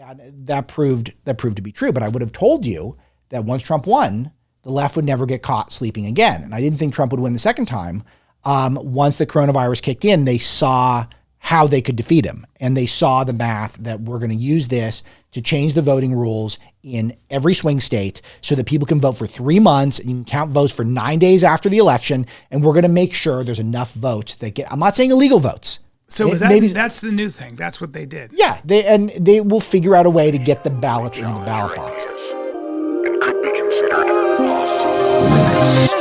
And that proved to be true. But I would have told you that once Trump won, the left would never get caught sleeping again. And I didn't think Trump would win the second time. Once the coronavirus kicked in, they saw how they could defeat him. And they saw the math that we're going to use this to change the voting rules in every swing state so that people can vote for 3 months and you can count votes for 9 days after the election. And we're going to make sure there's enough votes that I'm not saying illegal votes. So that's the new thing. That's what they did. Yeah. They will figure out a way to get the ballots into the ballot box. And could be considered off-limits.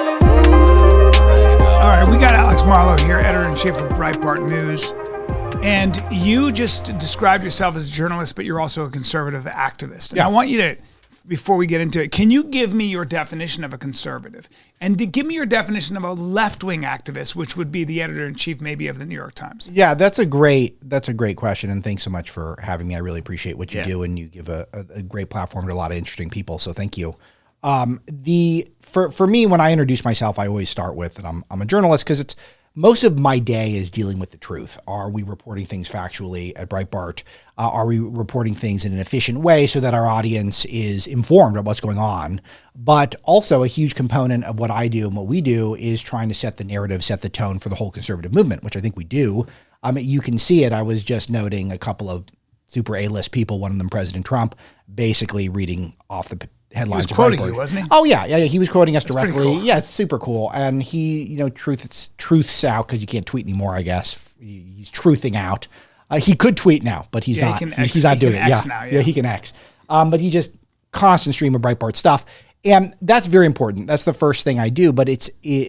All right, we got Alex Marlow here, editor-in-chief of Breitbart News. And you just described yourself as a journalist, but you're also a conservative activist. And I want you to, before we get into it, can you give me your definition of a conservative? And to give me your definition of a left-wing activist, which would be the editor-in-chief maybe of the New York Times. Yeah, that's a great question. And thanks so much for having me. I really appreciate what you do. And you give a great platform to a lot of interesting people. So thank you. For me, when I introduce myself, I always start with that I'm a journalist because it's most of my day is dealing with the truth. Are we reporting things factually at Breitbart? Are we reporting things in an efficient way so that our audience is informed of what's going on? But also a huge component of what I do and what we do is trying to set the narrative, set the tone for the whole conservative movement, which I think we do. You can see it. I was just noting a couple of super A-list people, one of them President Trump, basically reading off the headlines. He was quoting you, wasn't he? Oh yeah. He was quoting us That's directly. pretty cool. Yeah, it's super cool. And he, truths out because you can't tweet anymore. I guess he's truthing out. He could tweet now, but he's not. He's not doing it. Yeah, he can X. But he just constant stream of Breitbart stuff, and that's very important. That's the first thing I do. But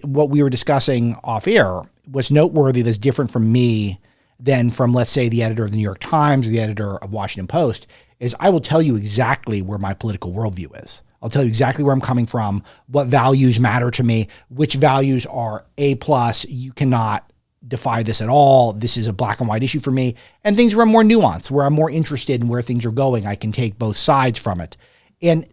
what we were discussing off air was noteworthy. That's different from me than from, let's say, the editor of the New York Times or the editor of Washington Post. Is I will tell you exactly where my political worldview is. I'll tell you exactly where I'm coming from, what values matter to me, which values are A+. You cannot defy this at all. This is a black and white issue for me. And things where I'm more nuanced, where I'm more interested in where things are going. I can take both sides from it. And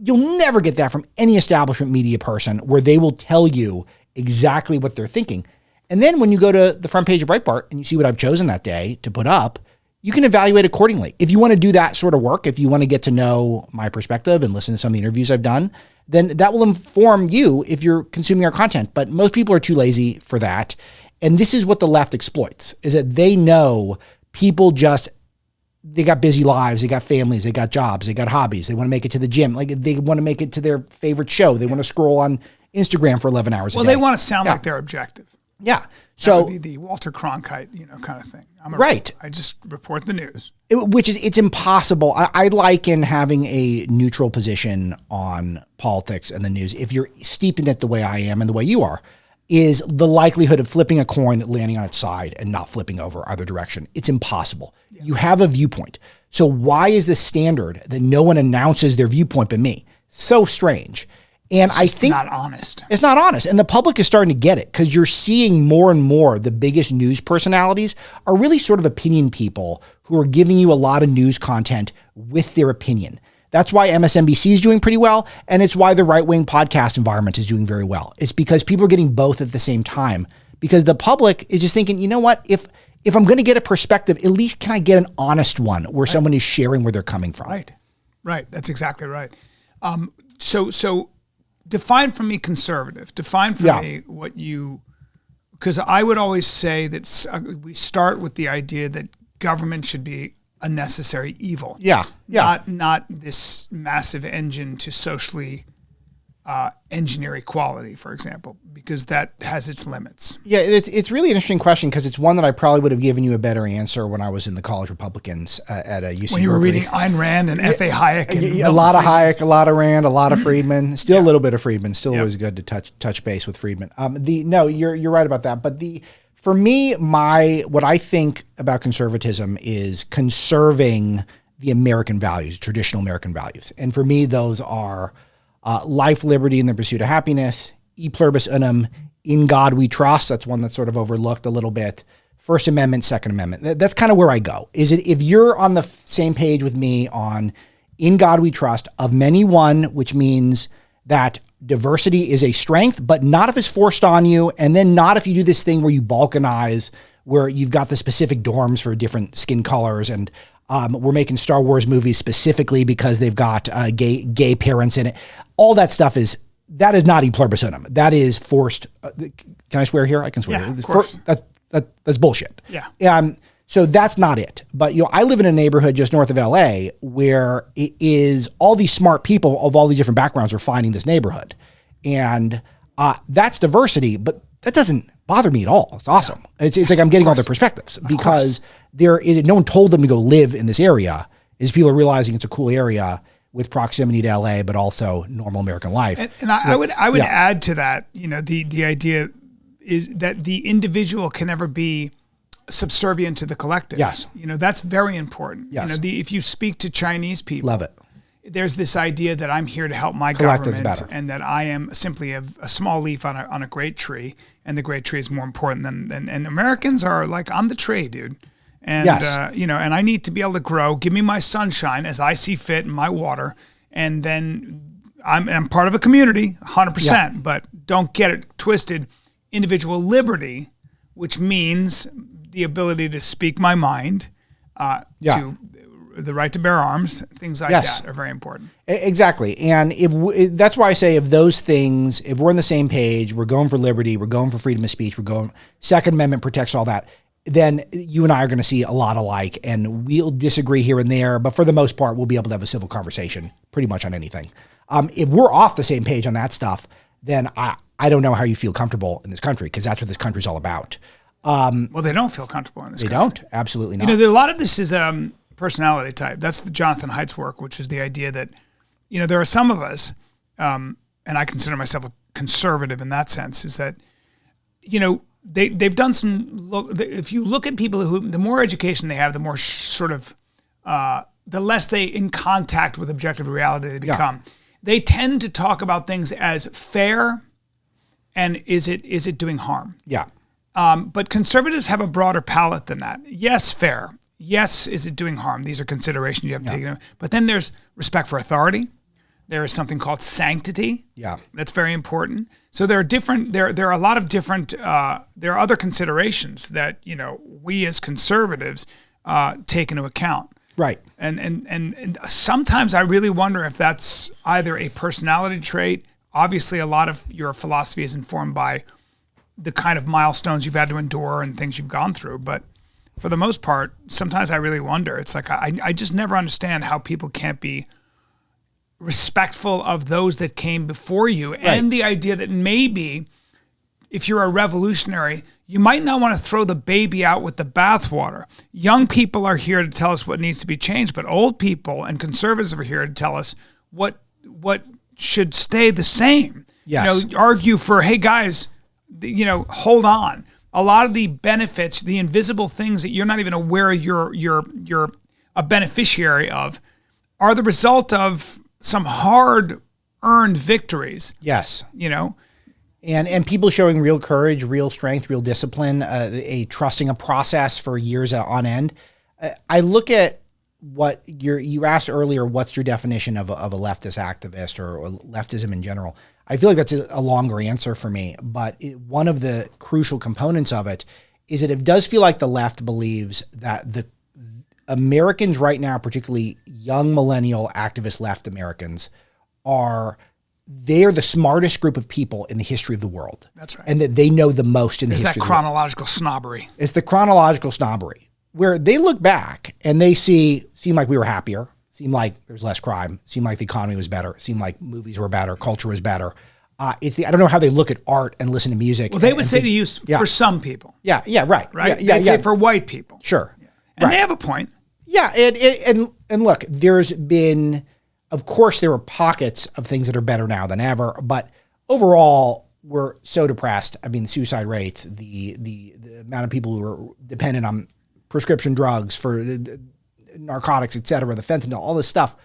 you'll never get that from any establishment media person where they will tell you exactly what they're thinking. And then when you go to the front page of Breitbart and you see what I've chosen that day to put up, you can evaluate accordingly. If you want to do that sort of work, if you want to get to know my perspective and listen to some of the interviews I've done, then that will inform you if you're consuming our content. But most people are too lazy for that. And this is what the left exploits, is that they know people they got busy lives, they got families, they got jobs, they got hobbies, they want to make it to the gym, like they want to make it to their favorite show. They want to scroll on Instagram for 11 hours a day. Well, they want to sound like they're objective. Yeah. So that would be the Walter Cronkite, kind of thing. Right. I just report the news. It's impossible. I liken having a neutral position on politics and the news, if you're steeped in it the way I am and the way you are, is the likelihood of flipping a coin, landing on its side and not flipping over either direction. It's impossible. Yeah. You have a viewpoint. So why is the standard that no one announces their viewpoint but me? So strange. And I think it's not honest. It's not honest. And the public is starting to get it because you're seeing more and more the biggest news personalities are really sort of opinion people who are giving you a lot of news content with their opinion. That's why MSNBC is doing pretty well. And it's why the right-wing podcast environment is doing very well. It's because people are getting both at the same time because the public is just thinking, you know what, if I'm going to get a perspective, at least can I get an honest one where someone is sharing where they're coming from? Right. That's exactly right. So define for me conservative. Define for me what you, because I would always say that we start with the idea that government should be a necessary evil. Yeah. Not this massive engine to socially engineer equality, for example, because that has its limits. Yeah, it's really an interesting question because it's one that I probably would have given you a better answer when I was in the college Republicans at UC. When you were reading Ayn Rand and F.A. Hayek. And a lot of Hayek, a lot of Rand, a lot of Friedman, still a little bit of Friedman, still always good to touch base with Friedman. You're right about that. But for me, what I think about conservatism is conserving the American values, traditional American values. And for me, those are life, liberty, and the pursuit of happiness, e pluribus unum, in God we trust. That's one that's sort of overlooked a little bit. First Amendment, Second Amendment. That's kind of where I go. Is it if you're on the same page with me on in God we trust, of many one, which means that diversity is a strength, but not if it's forced on you, and then not if you do this thing where you balkanize where you've got the specific dorms for different skin colors, and we're making Star Wars movies specifically because they've got gay parents in it. All that stuff is not e pluribus. That is forced. Can I swear here? I can swear. Yeah, of course. That's bullshit. Yeah. So that's not it. But I live in a neighborhood just north of LA where it is all these smart people of all these different backgrounds are finding this neighborhood, and that's diversity. But that doesn't bother me at all. It's awesome. Yeah. It's like I'm getting all their perspectives because no one told them to go live in this area. Is people are realizing it's a cool area with proximity to LA, but also normal American life. And I would add to that. The idea is that the individual can never be subservient to the collective. Yes. That's very important. Yes. If you speak to Chinese people, love it. There's this idea that I'm here to help my Collective's government better. and that I am simply a small leaf on a great tree, and the great tree is more important than Americans are like, I'm the tree, dude. And, yes. And I need to be able to grow. Give me my sunshine as I see fit and my water. And then I'm part of a community, 100%, but don't get it twisted. Individual liberty, which means the ability to speak my mind, to the right to bear arms, things like that are very important. Exactly. And that's why I say if those things, if we're on the same page, we're going for liberty, we're going for freedom of speech, we're going, Second Amendment protects all that, then you and I are going to see a lot alike, and we'll disagree here and there, but for the most part, we'll be able to have a civil conversation pretty much on anything. If we're off the same page on that stuff, then I don't know how you feel comfortable in this country, because that's what this country's all about. Well, they don't feel comfortable in this country. They don't. Absolutely not. A lot of this is personality type. That's the Jonathan Haidt's work, which is the idea that, there are some of us, and I consider myself a conservative in that sense, is that, they've done if you look at people who, the more education they have, the more sort of, the less they in contact with objective reality they become. Yeah. They tend to talk about things as fair and is it doing harm? Yeah. But conservatives have a broader palette than that. Yes, fair. Yes, is it doing harm? These are considerations you have to take into. But then there's respect for authority. There is something called sanctity. Yeah, that's very important. So there are different. There are a lot of different. There are other considerations that we as conservatives take into account. Right. And sometimes I really wonder if that's either a personality trait. Obviously, a lot of your philosophy is informed by the kind of milestones you've had to endure and things you've gone through. But for the most part, sometimes I really wonder. It's like I just never understand how people can't be respectful of those that came before you. Right. And the idea that maybe if you're a revolutionary, you might not want to throw the baby out with the bathwater. Young people are here to tell us what needs to be changed, but old people and conservatives are here to tell us what should stay the same. Yes. Argue for, hey guys, hold on. A lot of the benefits, the invisible things that you're not even aware you're a beneficiary of, are the result of some hard-earned victories. Yes. And people showing real courage, real strength, real discipline, trusting a process for years on end. I look at what you asked earlier, what's your definition of a leftist activist or leftism in general? I feel like that's a longer answer for me, but one of the crucial components of it is that it does feel like the left believes that the Americans right now, particularly young millennial activist left Americans, they're the smartest group of people in the history of the world. That's right. And that they know the most in the history of the world. It's that chronological snobbery. It's the chronological snobbery, where they look back and they seem like we were happier, seemed like there was less crime, seemed like the economy was better, seemed like movies were better, culture was better. I don't know how they look at art and listen to music. Well, they would say to you, for some people. Yeah, right. Right? Yeah, They'd say for white people. Sure. Yeah. And they have a point. Yeah, and look, there's been, of course, there are pockets of things that are better now than ever, but overall, we're so depressed. I mean, the suicide rates, the amount of people who are dependent on prescription drugs for narcotics, et cetera, the fentanyl, all this stuff.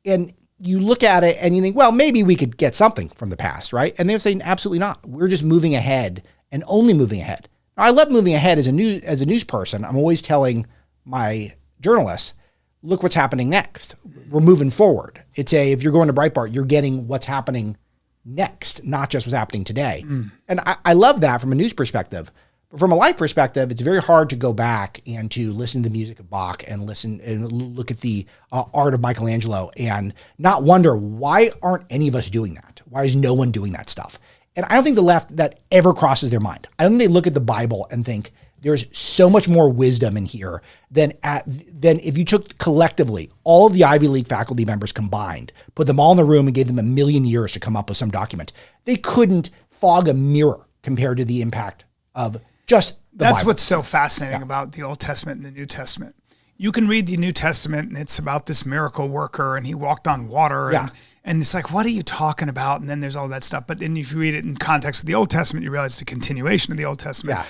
And you look at it and you think, well, maybe we could get something from the past, right? And they're saying, absolutely not. We're just moving ahead and only moving ahead. Now, I love moving ahead as a news person. I'm always telling my journalists, look what's happening next. We're moving forward. If you're going to Breitbart, you're getting what's happening next, not just what's happening today. And I love that from a news perspective. But from a life perspective, it's very hard to go back and to listen to the music of Bach and listen and look at the art of Michelangelo and not wonder, why aren't any of us doing that? Why is no one doing that stuff? And I don't think the left that ever crosses their mind. I don't think they look at the Bible and think there's so much more wisdom in here than if you took collectively all of the Ivy League faculty members combined, put them all in a room and gave them 1 million years to come up with some document. They couldn't fog a mirror compared to the impact of just the That's Bible. What's so fascinating about the Old Testament and the New Testament. You can read the New Testament and it's about this miracle worker and he walked on water and it's like, what are you talking about? And then there's all that stuff. But then if you read it in context of the Old Testament, you realize it's a continuation of the Old Testament. Yeah.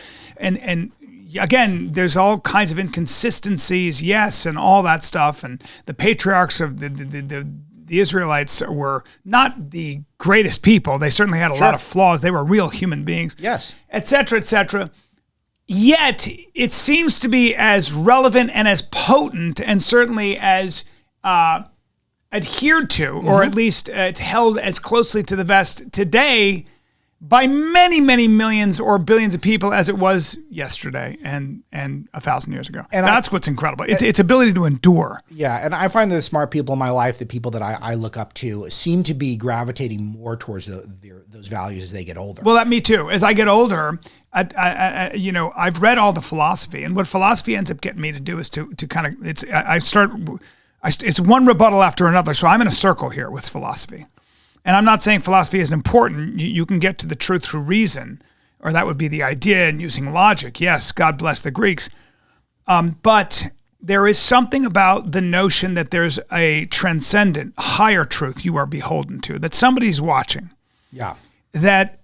And again, there's all kinds of inconsistencies, yes, and all that stuff. And the patriarchs of the Israelites were not the greatest people. They certainly had a lot of flaws. They were real human beings. Yes. Et cetera, et cetera. Yet it seems to be as relevant and as potent and certainly as adhered to, or at least it's held as closely to the vest today by many, many millions or billions of people as it was yesterday and 1,000 years ago. And that's what's incredible. Its ability to endure. Yeah, and I find the smart people in my life, the people that I look up to, seem to be gravitating more towards those values as they get older. Well, me too. As I get older, I've read all the philosophy, and what philosophy ends up getting me to do is to kind of it's one rebuttal after another. So I'm in a circle here with philosophy. And I'm not saying philosophy isn't important. You can get to the truth through reason, or that would be the idea, and using logic. Yes, God bless the Greeks. But there is something about the notion that there's a transcendent, higher truth you are beholden to, that somebody's watching. Yeah. That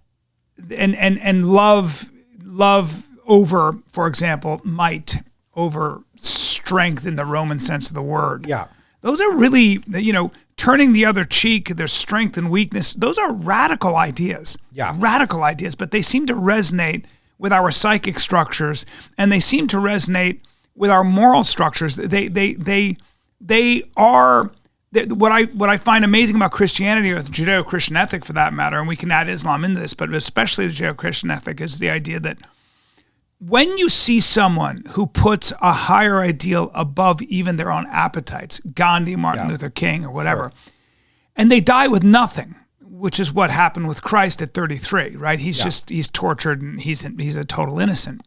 and love over, for example, might over strength in the Roman sense of the word. Yeah. Those are really, turning the other cheek, their strength and weakness. Those are radical ideas. Yeah. Radical ideas, but they seem to resonate with our psychic structures, and they seem to resonate with our moral structures. They are what I find amazing about Christianity, or the Judeo-Christian ethic for that matter, and we can add Islam into this, but especially the Judeo-Christian ethic, is the idea that when you see someone who puts a higher ideal above even their own appetites, Gandhi, Martin Luther King, or whatever, and they die with nothing, which is what happened with Christ at 33, right? He's tortured and he's a total innocent.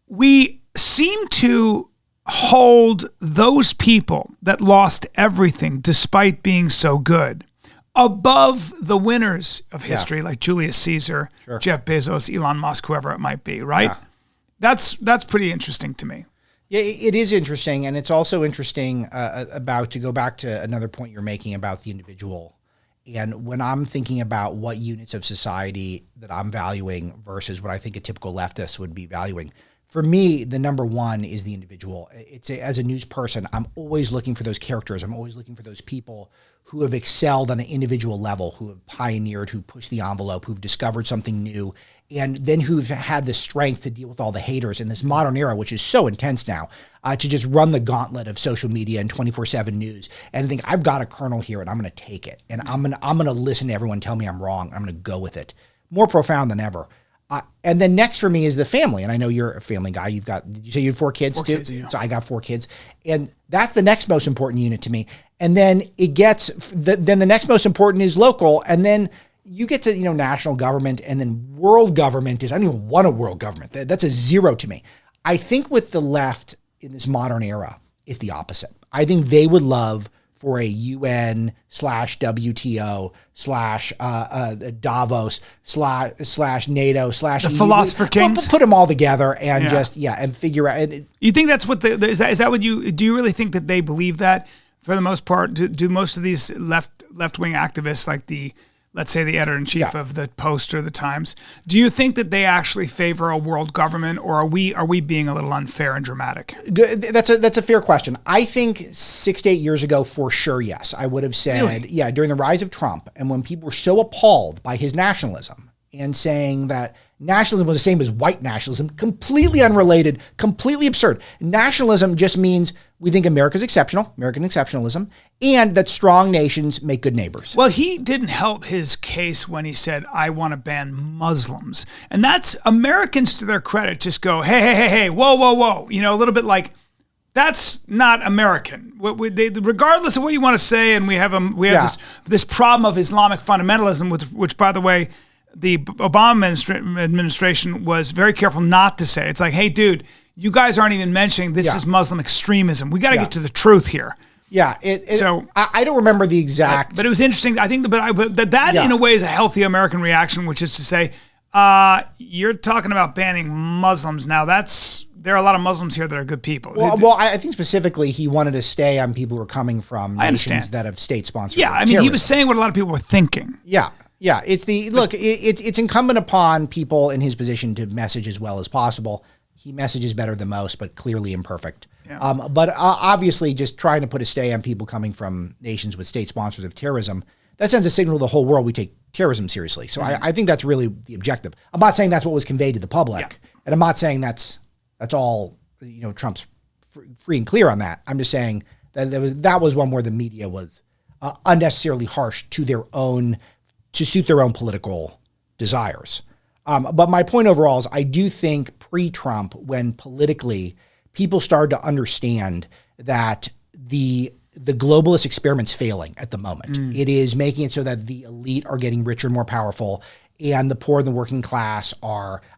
We seem to hold those people that lost everything despite being so good above the winners of history, like Julius Caesar, Jeff Bezos, Elon Musk, whoever it might be, right? Yeah. That's pretty interesting to me. Yeah, it is interesting, and it's also interesting to go back to another point you're making about the individual. And when I'm thinking about what units of society that I'm valuing versus what I think a typical leftist would be valuing, for me, the number one is the individual. As a news person, I'm always looking for those characters. I'm always looking for those people who have excelled on an individual level, who have pioneered, who pushed the envelope, who've discovered something new, and then who've had the strength to deal with all the haters in this modern era, which is so intense now, to just run the gauntlet of social media and 24/7 news and think, I've got a kernel here and I'm going to take it. And I'm going to listen to everyone tell me I'm wrong. I'm going to go with it. More profound than ever. And then next for me is the family. And I know you're a family guy. Did you say you had 4 kids too? Kids, yeah. So I got 4 kids. And that's the next most important unit to me. And then then the next most important is local. And then you get to, national government, and then world government I don't even want a world government. That's a 0 to me. I think with the left in this modern era, it's the opposite. I think they would love for a UN/WTO/ Davos / NATO / the philosopher kings. Put them all together and and figure out. You think that's what is that what you do? You really think that they believe that for the most part? Do most of these left-wing activists, like let's say the editor-in-chief of the Post or the Times, do you think that they actually favor a world government, or are we being a little unfair and dramatic? That's a fair question. I think 6 to 8 years ago, for sure, yes. I would have said, during the rise of Trump, and when people were so appalled by his nationalism and saying that nationalism was the same as white nationalism, completely unrelated, completely absurd. Nationalism just means we think America's exceptional, American exceptionalism, and that strong nations make good neighbors. Well, he didn't help his case when he said, I want to ban Muslims. And that's, Americans to their credit just go, hey, whoa, a little bit like, that's not American. Regardless of what you want to say, and we have this problem of Islamic fundamentalism, which, by the way, the Obama administration was very careful not to say. It's like, hey, dude, you guys aren't even mentioning this is Muslim extremism. We got to get to the truth here. Yeah. So I don't remember the exact, but it was interesting. I think that in a way is a healthy American reaction, which is to say, you're talking about banning Muslims now. There are a lot of Muslims here that are good people. Well, I think specifically he wanted to stay on people who are coming from nations that have state-sponsored terrorism. He was saying what a lot of people were thinking. Yeah. It's incumbent upon people in his position to message as well as possible. He messages better than most, but clearly imperfect. Yeah. But obviously just trying to put a stay on people coming from nations with state sponsors of terrorism, that sends a signal to the whole world we take terrorism seriously. So I think that's really the objective. I'm not saying that's what was conveyed to the public, and I'm not saying that's all, Trump's free and clear on that. I'm just saying that was one where the media was unnecessarily harsh to suit their own political desires. But my point overall is I do think pre-Trump, when politically people started to understand that the globalist experiment's failing at the moment. It is making it so that the elite are getting richer and more powerful, and the poor and the working class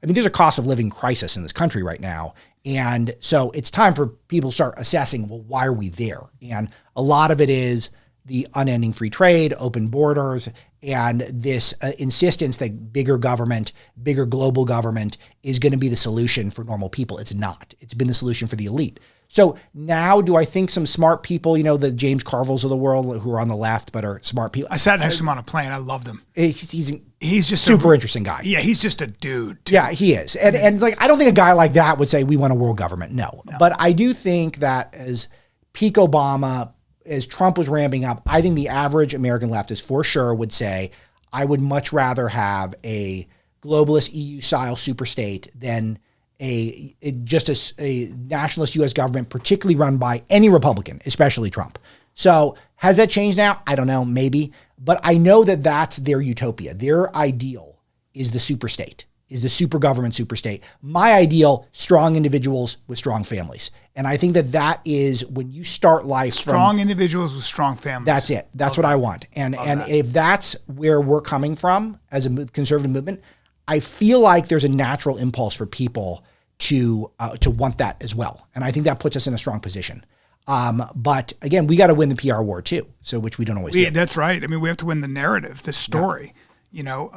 there's a cost of living crisis in this country right now. And so it's time for people to start assessing, well, why are we there? And a lot of it is the unending free trade, open borders, and this insistence that bigger government, bigger global government is going to be the solution for normal people. It's not. It's been the solution for the elite. So now do I think some smart people, the James Carvilles of the world who are on the left but are smart people? I sat next to him on a plane. I loved him. He's just super interesting guy. Yeah, he's just a dude. Too. Yeah, he is. And I don't think a guy like that would say we want a world government. No. But I do think that as peak Obama, as Trump was ramping up, I think the average American leftist for sure would say, I would much rather have a globalist EU-style superstate than a nationalist U.S. government, particularly run by any Republican, especially Trump. So has that changed now? I don't know, maybe. But I know that that's their utopia. Their ideal is the superstate, is the super government superstate. My ideal, strong individuals with strong families. And I think that is when you start life strong individuals with strong families. That's it. That's what I want. And if that's where we're coming from as a conservative movement, I feel like there's a natural impulse for people to want that as well. And I think that puts us in a strong position. But again, we got to win the PR war too. So which we don't always do. That's right. We have to win the narrative, the story. Yeah.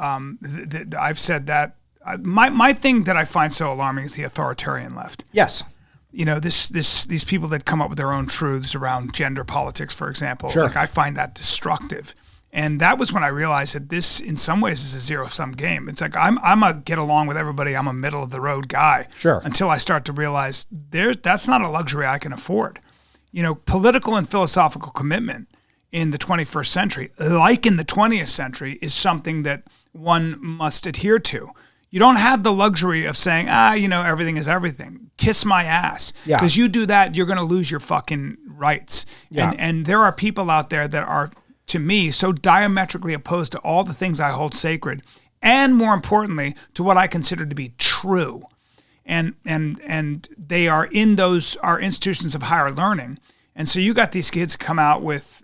I've said that. My thing that I find so alarming is the authoritarian left. Yes. These people that come up with their own truths around gender politics, for example. Sure. Like I find that destructive. And that was when I realized that this, in some ways, is a zero-sum game. It's like I'm a get along with everybody. I'm a middle-of-the-road guy. Sure. Until I start to realize that's not a luxury I can afford. Political and philosophical commitment in the 21st century, like in the 20th century, is something that one must adhere to. You don't have the luxury of saying, everything is everything. Kiss my ass. Because you do that, you're going to lose your fucking rights. Yeah. And there are people out there that are, to me, so diametrically opposed to all the things I hold sacred, and more importantly, to what I consider to be true. And they are in our institutions of higher learning. And so you got these kids come out with,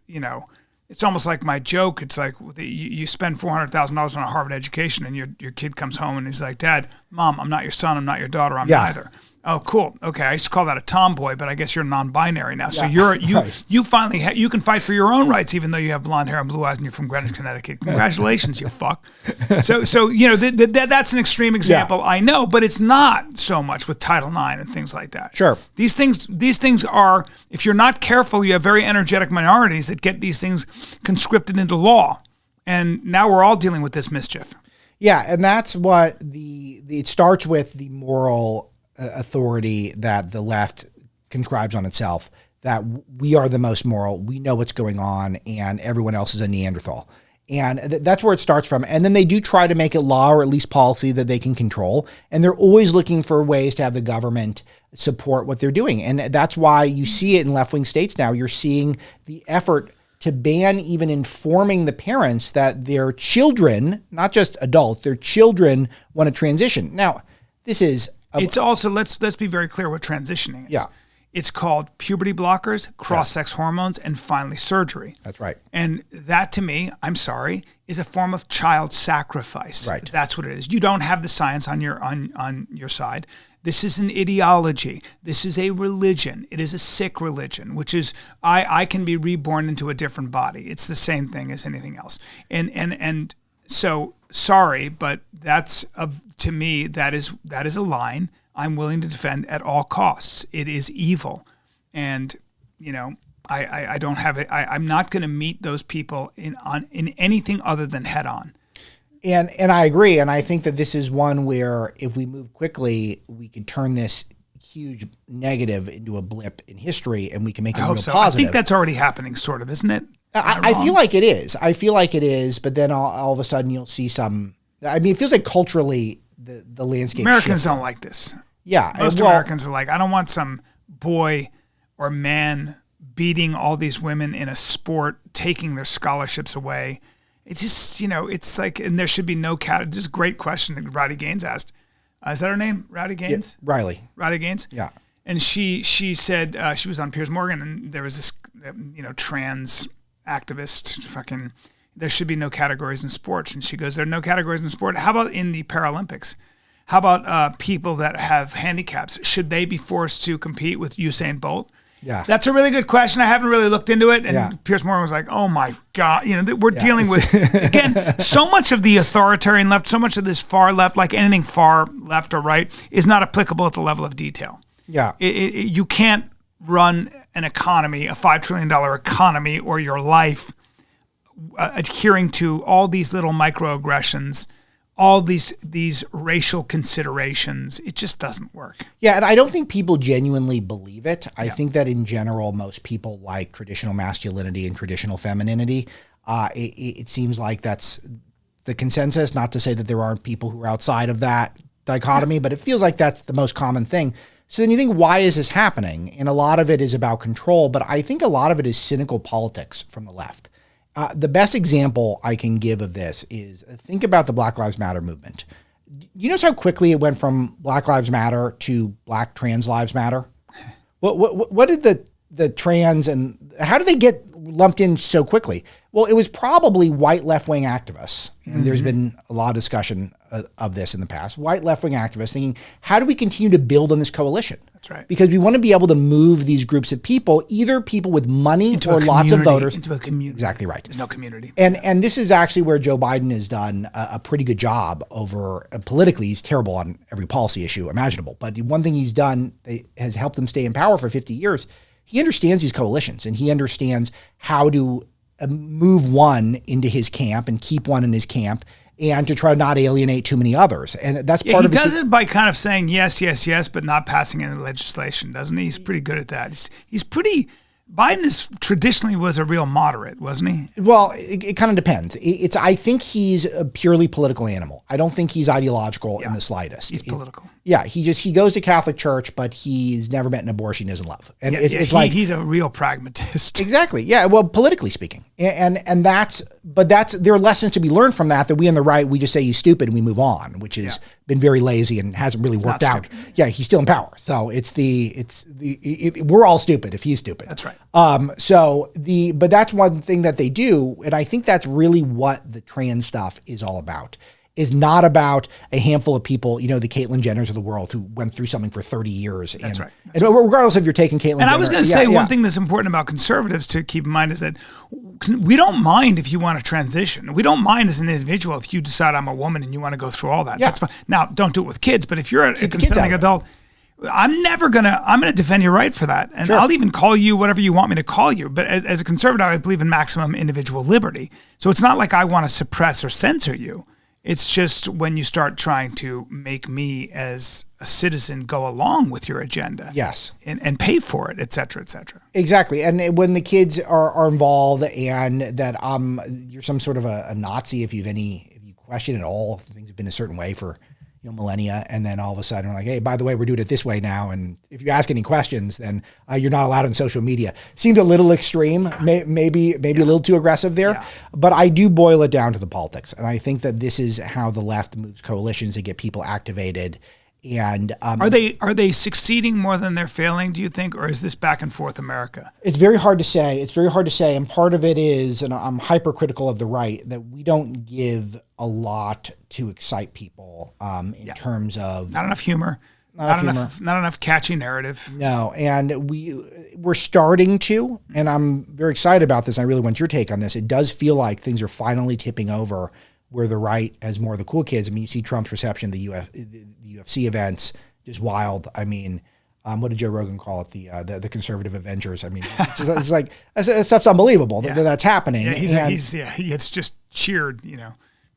it's almost like my joke. It's like you spend $400,000 on a Harvard education, and your kid comes home and he's like, Dad, Mom, I'm not your son, I'm not your daughter, I'm neither. Oh, cool. Okay, I used to call that a tomboy, but I guess you're non-binary now. So you finally you can fight for your own rights, even though you have blonde hair and blue eyes and you're from Greenwich, Connecticut. Congratulations, you fuck. So that's an extreme example. I know, but it's not so much with Title IX and things like that. Sure. These things are, if you're not careful, you have very energetic minorities that get these things conscripted into law, and now we're all dealing with this mischief. Yeah, and that's what it starts with the moral authority that the left conscribes on itself, that we are the most moral, we know what's going on, and everyone else is a Neanderthal. And that's where it starts from. And then they do try to make it law or at least policy that they can control. And they're always looking for ways to have the government support what they're doing. And that's why you see it in left-wing states now. You're seeing the effort to ban even informing the parents that their children, not just adults, their children want to transition. Now, this is... It's also, let's be very clear what transitioning is. Yeah. It's called puberty blockers, cross-sex hormones, and finally surgery. That's right. And that, to me, I'm sorry, is a form of child sacrifice. Right. That's what it is. You don't have the science on your side. This is an ideology. This is a religion. It is a sick religion, which is I can be reborn into a different body. It's the same thing as anything else. And so sorry, but to me that is a line I'm willing to defend at all costs. It is evil, and I don't have it. I'm not going to meet those people in anything other than head on. And I agree, and I think that this is one where if we move quickly, we could turn this huge negative into a blip in history, and we can make it real positive. I think that's already happening, sort of, isn't it? I feel like it is. But then all of a sudden you'll see some. I mean, it feels like culturally the landscape. Americans shifted. don't like this. Yeah, most Americans are like, I don't want some boy or man beating all these women in a sport, taking their scholarships away. It's just, it's like, and there should be no Just great question that Rowdy Gaines asked. Is that her name? Rowdy Gaines? Yeah, Rowdy Gaines? Yeah. And she said, she was on Piers Morgan, and there was this, trans activist there should be no categories in sports. And she goes, there are no categories in sport. How about in the Paralympics? How about people that have handicaps? Should they be forced to compete with Usain Bolt? Yeah. That's a really good question. I haven't really looked into it. And Piers Morgan was like, oh my God, we're dealing with, again, so much of the authoritarian left, so much of this far left, like anything far left or right, is not applicable at the level of detail. Yeah. You can't run an economy, a $5 trillion economy, or your life adhering to all these little microaggressions, all these racial considerations. It just doesn't work. Yeah, and I don't think people genuinely believe it. I think that in general, most people like traditional masculinity and traditional femininity. It seems like that's the consensus, not to say that there aren't people who are outside of that dichotomy, but it feels like that's the most common thing. So then you think, why is this happening? And a lot of it is about control, but I think a lot of it is cynical politics from the left. The best example I can give of this is think about the Black Lives Matter movement. You notice how quickly it went from Black Lives Matter to Black Trans Lives Matter? What did the trans and how did they get lumped in so quickly? Well, it was probably white left-wing activists. And there's been a lot of discussion of this in the past. White left-wing activists thinking, how do we continue to build on this coalition? That's right. Because we want to be able to move these groups of people, either people with money or lots of voters. Into a community. Exactly right. There's no community. And this is actually where Joe Biden has done a pretty good job over politically. He's terrible on every policy issue imaginable. But one thing he's done that has helped him stay in power for 50 years, he understands these coalitions and he understands how to move one into his camp and keep one in his camp and to try to not alienate too many others. And that's part of it. He does it by kind of saying yes, yes, yes, but not passing any legislation, doesn't he? He's pretty good at that. He's pretty... Biden traditionally was a real moderate, wasn't he? Well, it kind of depends. I think he's a purely political animal. I don't think he's ideological in the slightest. He's political. He goes to Catholic church, but he's never met an abortion he doesn't love. And he's a real pragmatist. Exactly. Yeah. Well, politically speaking, and there are lessons to be learned from that we on the right, we just say he's stupid and we move on, which has been very lazy and hasn't really worked out. Yeah. He's still in power. So we're all stupid if he's stupid. That's right. But that's one thing that they do. And I think that's really what the trans stuff is all about. Is not about a handful of people, the Caitlyn Jenners of the world who went through something for 30 years. That's right. Regardless if you're taking Caitlyn Jenner. And I was going to say one thing that's important about conservatives to keep in mind is that we don't mind if you want to transition. We don't mind as an individual if you decide I'm a woman and you want to go through all that. Yeah. That's fine. Now, don't do it with kids, but if you're a consenting adult, I'm going to defend your right for that. And I'll even call you whatever you want me to call you. But as a conservative, I believe in maximum individual liberty. So it's not like I want to suppress or censor you. It's just when you start trying to make me as a citizen go along with your agenda. Yes. And pay for it, et cetera, et cetera. Exactly. And when the kids are involved and that you're some sort of a Nazi if you question at all, things have been a certain way for millennia, and then all of a sudden we're like, hey, by the way, we're doing it this way now, and if you ask any questions, then you're not allowed on social media. Seemed a little extreme, maybe a little too aggressive there, but I do boil it down to the politics, and I think that this is how the left moves coalitions to get people activated. And are they succeeding more than they're failing, do you think, or is this back and forth America? It's very hard to say. And part of it is, and I'm hypercritical of the right, that we don't give a lot to excite people in terms of not enough humor, not enough catchy narrative. No, and we're starting to, and I'm very excited about this. I really want your take on this. It does feel like things are finally tipping over, where the right has more of the cool kids. I mean, you see Trump's reception, the UFC events, just wild. I mean, what did Joe Rogan call it? The conservative Avengers. I mean, it's like that stuff's unbelievable that that's happening. Yeah, he gets just cheered.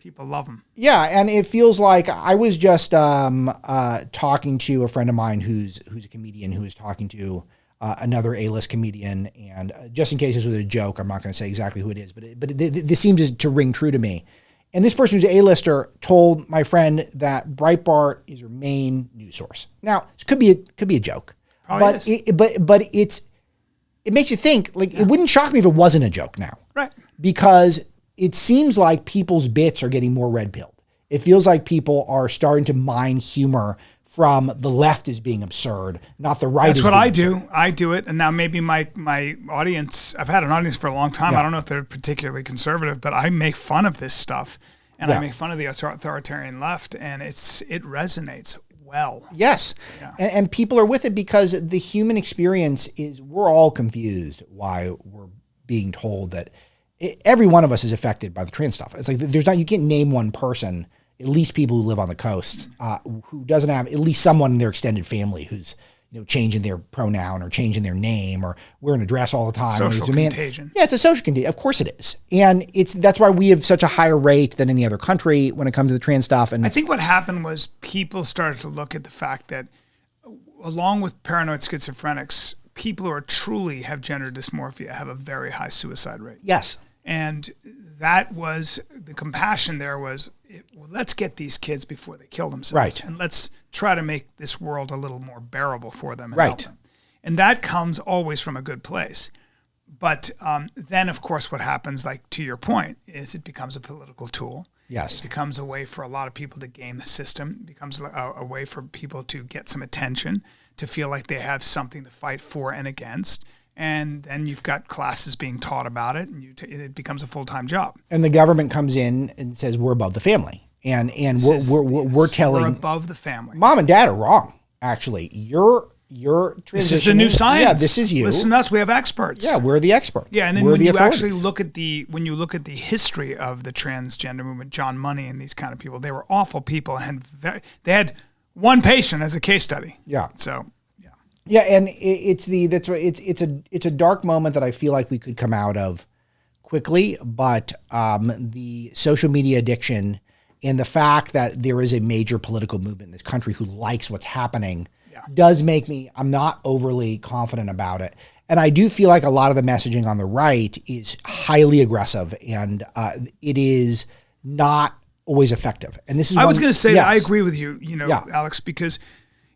People love him. Yeah, and it feels like I was just talking to a friend of mine who's a comedian who was talking to another A-list comedian, and just in case this was a joke, I'm not going to say exactly who it is, but this seems to ring true to me. And this person who's an A-lister told my friend that Breitbart is her main news source. Now, it could be a joke, but it makes you think. Like, it wouldn't shock me if it wasn't a joke now, right? Because it seems like people's bits are getting more red-pilled. It feels like people are starting to mine humor from the left as being absurd, not the right. That's what I do. Absurd. I do it. And now maybe my audience, I've had an audience for a long time. I don't know if they're particularly conservative, but I make fun of this stuff, and I make fun of the authoritarian left, and it resonates well. Yes. Yeah. And people are with it because the human experience is, we're all confused why we're being told that every one of us is affected by the trans stuff. It's like you can't name one person, at least people who live on the coast, who doesn't have at least someone in their extended family who's changing their pronoun or changing their name or wearing a dress all the time. Social contagion. Yeah, it's a social contagion. Of course it is. And that's why we have such a higher rate than any other country when it comes to the trans stuff. And I think what happened was people started to look at the fact that along with paranoid schizophrenics, people who truly have gender dysmorphia have a very high suicide rate. Yes. And that was the compassion there was, let's get these kids before they kill themselves. Right. And let's try to make this world a little more bearable for them and right. help them. And that comes always from a good place. But then, of course, what happens, like to your point, is it becomes a political tool. Yes. It becomes a way for a lot of people to game the system. It becomes a way for people to get some attention, to feel like they have something to fight for and against. And then you've got classes being taught about it, and it becomes a full-time job. And the government comes in and says we're above the family, and we're telling, we're above the family. Mom and Dad are wrong. Actually, you're this is the new science. Yeah, this is you. Listen to us. We have experts. Yeah, we're the experts. Yeah, and then when you actually look at the history of the transgender movement, John Money and these kind of people, they were awful people, and they had one patient as a case study. Yeah. So. Yeah, and it's a dark moment that I feel like we could come out of quickly, but the social media addiction and the fact that there is a major political movement in this country who likes what's happening does make me, I'm not overly confident about it. And I do feel like a lot of the messaging on the right is highly aggressive, and it is not always effective. And this is I was going to say that I agree with you, Alex, because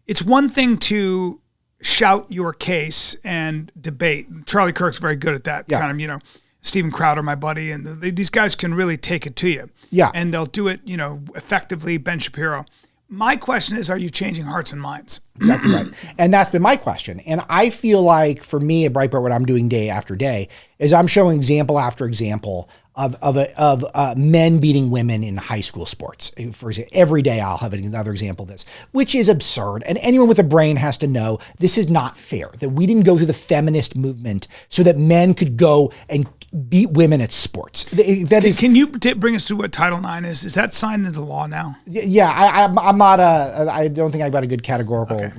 it's one thing to shout your case and debate. Charlie Kirk's very good at that kind of, Steven Crowder, my buddy, and these guys can really take it to you. Yeah. And they'll do it, effectively. Ben Shapiro. My question is, are you changing hearts and minds? Exactly right. And that's been my question. And I feel like for me at Breitbart, what I'm doing day after day is I'm showing example after example of men beating women in high school sports. For example, every day I'll have another example of this, which is absurd. And anyone with a brain has to know this is not fair, that we didn't go through the feminist movement so that men could go and beat women at sports. Can you bring us through what Title IX is? Is that signed into law now? Yeah, I'm not I don't think I've got a good categorical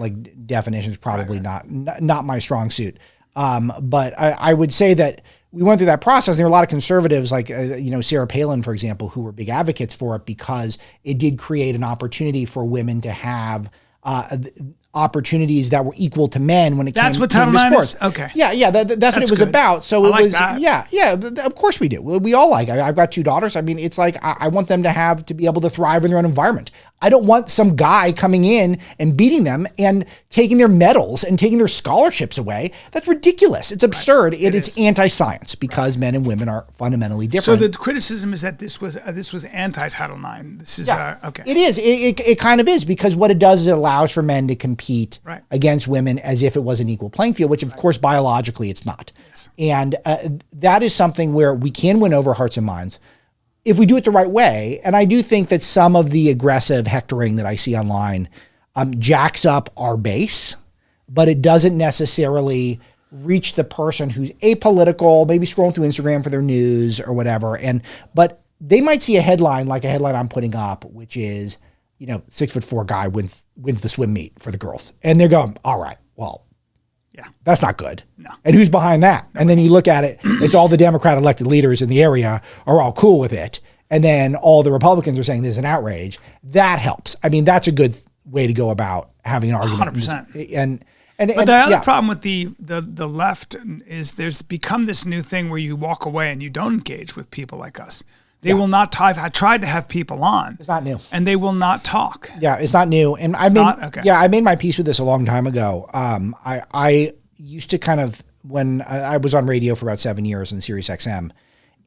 definition. It's probably not my strong suit. But I would say that we went through that process. There were a lot of conservatives like, Sarah Palin, for example, who were big advocates for it because it did create an opportunity for women to have opportunities that were equal to men when it came to sports. That's what Title IX is? Okay. Yeah, that's what it was good. about. So I it like was, that. Of course we do. We all like, I've got 2 daughters. I mean, it's like, I want them to be able to thrive in their own environment. I don't want some guy coming in and beating them and taking their medals and taking their scholarships away. That's ridiculous. It's absurd. Right. It's anti-science because men and women are fundamentally different. So the criticism is that this was anti-Title IX. This is, okay. It is. It kind of is, because what it does is it allows for men to compete against women as if it was an equal playing field, which of course biologically it's not. Yes. And that is something where we can win over hearts and minds if we do it the right way. And I do think that some of the aggressive hectoring that I see online jacks up our base, but it doesn't necessarily reach the person who's apolitical, maybe scrolling through Instagram for their news or whatever. But they might see a headline like a headline I'm putting up, which is, 6'4" guy wins the swim meet for the girls. And they're going, all right, well, yeah, that's not good. No. And who's behind that? And then you look at it, it's all the Democrat elected leaders in the area are all cool with it. And then all the Republicans are saying this is an outrage. That helps. I mean, that's a good way to go about having an argument. 100%. But the other problem with the left is there's become this new thing where you walk away and you don't engage with people like us. They will not talk. I tried to have people on. It's not new. And they will not talk. Yeah, it's not new. And I made my peace with this a long time ago. I used to kind of, when I was on radio for about 7 years on Sirius XM,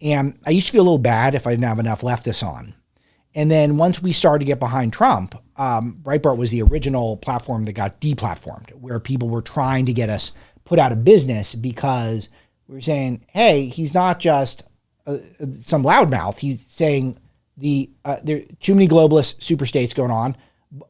and I used to feel a little bad if I didn't have enough leftists on. And then once we started to get behind Trump, Breitbart was the original platform that got deplatformed, where people were trying to get us put out of business because we were saying, hey, he's not just some loudmouth. He's saying there are too many globalist super states going on.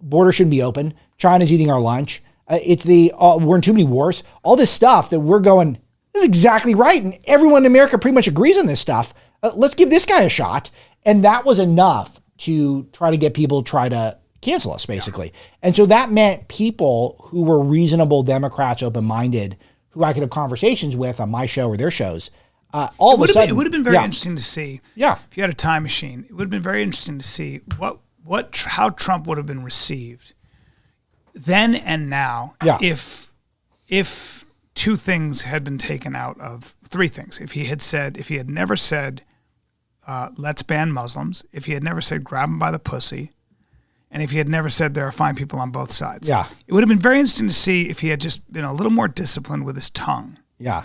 Border shouldn't be open. China's eating our lunch. We're in too many wars. All this stuff that we're going, this is exactly right. And everyone in America pretty much agrees on this stuff. Let's give this guy a shot. And that was enough to try to get people to try to cancel us, basically. Yeah. And so that meant people who were reasonable Democrats, open-minded, who I could have conversations with on my show or their shows, it would have been very interesting to see. Yeah. If you had a time machine, it would have been very interesting to see how Trump would have been received then and now. Yeah. If 2 things had been taken out of 3 things. If he had never said, let's ban Muslims, if he had never said grab them by the pussy, and if he had never said there are fine people on both sides. Yeah. It would have been very interesting to see if he had just been a little more disciplined with his tongue. Yeah.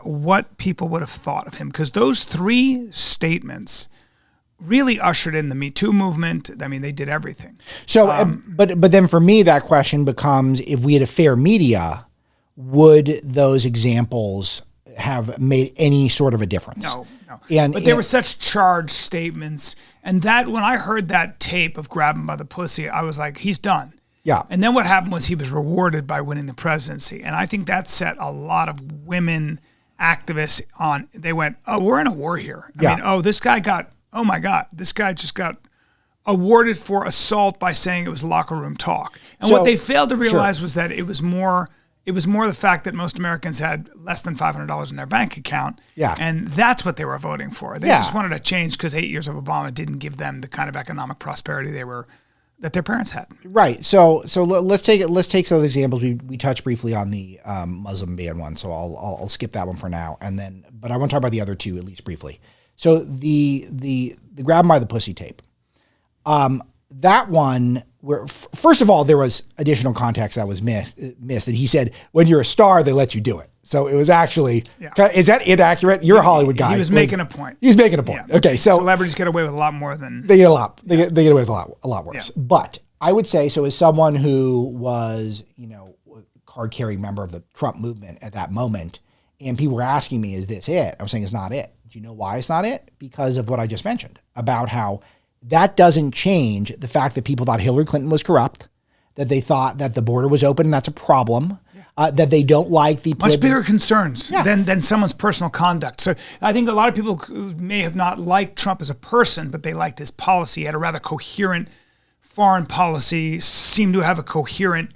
What people would have thought of him, because those 3 statements really ushered in the Me Too movement. I mean, they did everything. So, but then for me, that question becomes: if we had a fair media, would those examples have made any sort of a difference? No. But there were such charged statements, and that when I heard that tape of grab him by the pussy, I was like, he's done. Yeah. And then what happened was he was rewarded by winning the presidency. And I think that set a lot of women activists on. They went, oh, we're in a war here. I mean, this guy just got awarded for assault by saying it was locker room talk. And what they failed to realize was that it was more the fact that most Americans had less than $500 in their bank account. Yeah. And that's what they were voting for. They just wanted to change because 8 years of Obama didn't give them the kind of economic prosperity that their parents had. Right. So let's take some of the examples. We touched briefly on the Muslim ban one, so I'll skip that one for now. But I want to talk about the other 2 at least briefly. So the grab 'em by the pussy tape. That one, where first of all there was additional context that was missed. That he said when you're a star they let you do it. So it was actually, is that inaccurate? You're a Hollywood guy. He was making a point. He was making a point. Yeah. Okay, so celebrities get away with a lot more than they get they get away with a lot worse. Yeah. But I would say, so as someone who was, a card-carrying member of the Trump movement at that moment, and people were asking me, is this it? I'm saying it's not it. Do you know why it's not it? Because of what I just mentioned about how that doesn't change the fact that people thought Hillary Clinton was corrupt, that they thought that the border was open, and that's a problem. That they don't like the much bigger concerns than someone's personal conduct. So I think a lot of people may have not liked Trump as a person, but they liked his policy. He had a rather coherent foreign policy, seemed to have a coherent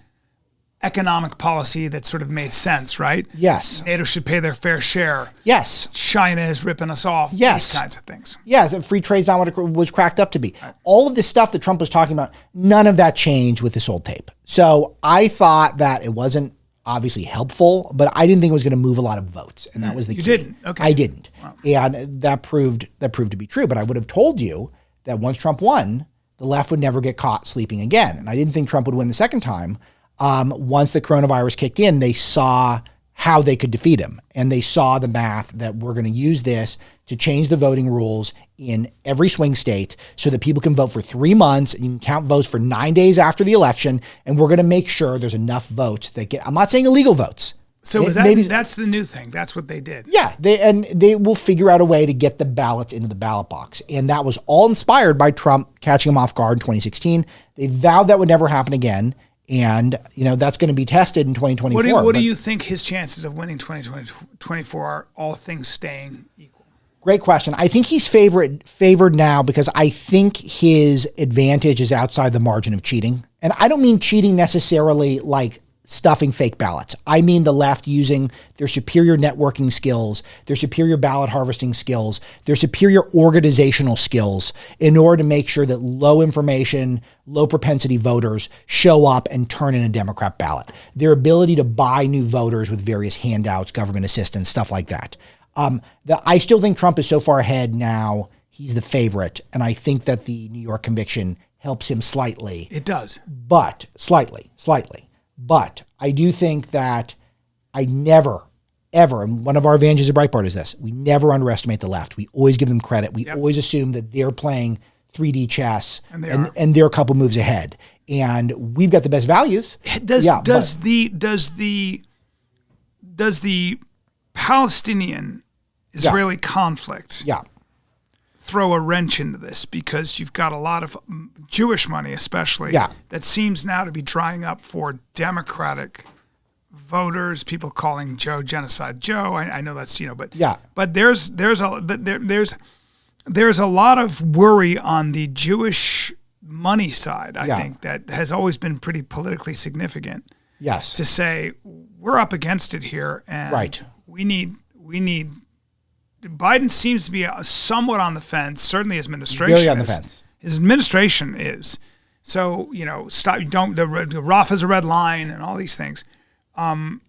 economic policy that sort of made sense, right? Yes. NATO should pay their fair share. Yes. China is ripping us off. Yes. These kinds of things. Yeah, free trade's not what it was cracked up to be. Right. All of this stuff that Trump was talking about, none of that changed with this old tape. So I thought that it wasn't obviously helpful, but I didn't think it was going to move a lot of votes, and that was the key. You didn't? Okay. I didn't. Wow. And that proved to be true. But I would have told you that once Trump won, the left would never get caught sleeping again. And I didn't think Trump would win the second time. Once the coronavirus kicked in, they saw how they could defeat him. And they saw the math that we're going to use this to change the voting rules in every swing state so that people can vote for 3 months and you can count votes for 9 days after the election. And we're going to make sure there's enough votes that get, I'm not saying illegal votes. So that's the new thing. That's what they did. Yeah. They will figure out a way to get the ballots into the ballot box. And that was all inspired by Trump catching him off guard in 2016. They vowed that would never happen again. And, that's going to be tested in 2024. What do you think his chances of winning 2024 are, all things staying equal? Great question. I think he's favored now because I think his advantage is outside the margin of cheating. And I don't mean cheating necessarily like stuffing fake ballots. I mean the left using their superior networking skills, their superior ballot harvesting skills, their superior organizational skills in order to make sure that low information, low propensity voters show up and turn in a Democrat ballot. Their ability to buy new voters with various handouts, government assistance, stuff like that. I still think Trump is so far ahead now. He's the favorite. And I think that the New York conviction helps him slightly. It does. But slightly. But I do think that I never, ever, and one of our advantages of Breitbart is this, we never underestimate the left. We always give them credit. We always assume that they're playing 3D chess and they're a couple moves ahead. And we've got the best values. Does the Palestinian Israeli conflict throw a wrench into this, because you've got a lot of Jewish money, especially, that seems now to be drying up for Democratic voters. People calling Joe Genocide Joe. I know that's but there's a lot of worry on the Jewish money side. I think that has always been pretty politically significant. Yes, to say we're up against it here, and we need. Biden seems to be somewhat on the fence. Certainly, his administration very on the fence. His administration is. So stop. The Rafah's a red line, and all these things. I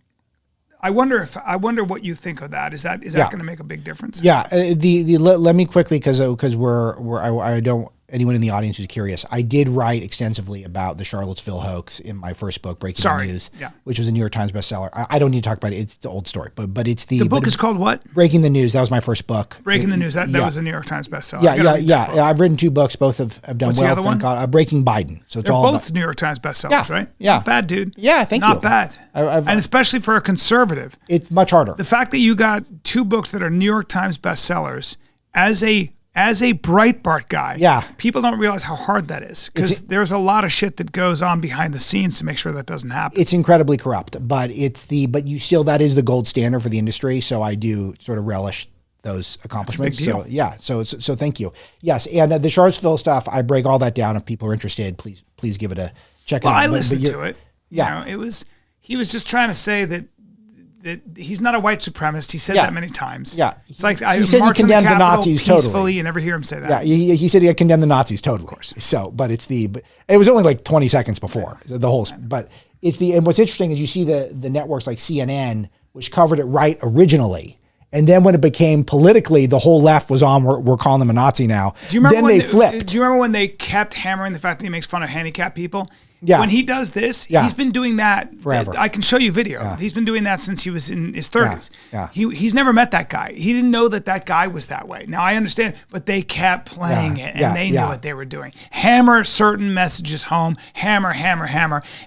wonder what you think of that. Is that going to make a big difference? Yeah. Let me quickly, because I don't. Anyone in the audience who's curious, I did write extensively about the Charlottesville hoax in my first book, Breaking the News, which was a New York Times bestseller. I don't need to talk about it. It's the old story, but it's the book is called what? Breaking the News. That was my first book. Breaking the News. That was a New York Times bestseller. Yeah. I've written 2 books. Both have done What's well. The other one? Breaking Biden. So it's They're all both New York Times bestsellers, right? Yeah. Not bad, dude. Yeah, thank you. Not bad. And especially for a conservative, it's much harder. The fact that you got 2 books that are New York Times bestsellers as a Breitbart guy, people don't realize how hard that is, because there's a lot of shit that goes on behind the scenes to make sure that doesn't happen. It's incredibly corrupt, but that is the gold standard for the industry. So I do sort of relish those accomplishments. That's a big deal. So thank you. Yes, and the Charlottesville stuff, I break all that down. If people are interested, please give it a check. Well, I listened to it. Yeah, he was just trying to say that he's not a white supremacist. He said that many times. Yeah. It's like he said he condemned the Nazis peacefully. Totally. You never hear him say that. Yeah, he said he had condemned the Nazis totally. Of course. So, but it was only like 20 seconds before the whole, but and what's interesting is you see the networks like CNN, which covered it right originally. And then when it became politically, the whole left was on, we're calling them a Nazi now. Do you remember then they flipped. Do you remember when they kept hammering the fact that he makes fun of handicapped people? Yeah. When he does this, he's been doing that forever. I can show you video. Yeah. He's been doing that since he was in his 30s. Yeah. He's never met that guy. He didn't know that guy was that way. Now, I understand, but they kept playing it, and they knew what they were doing. Hammer certain messages home, hammer.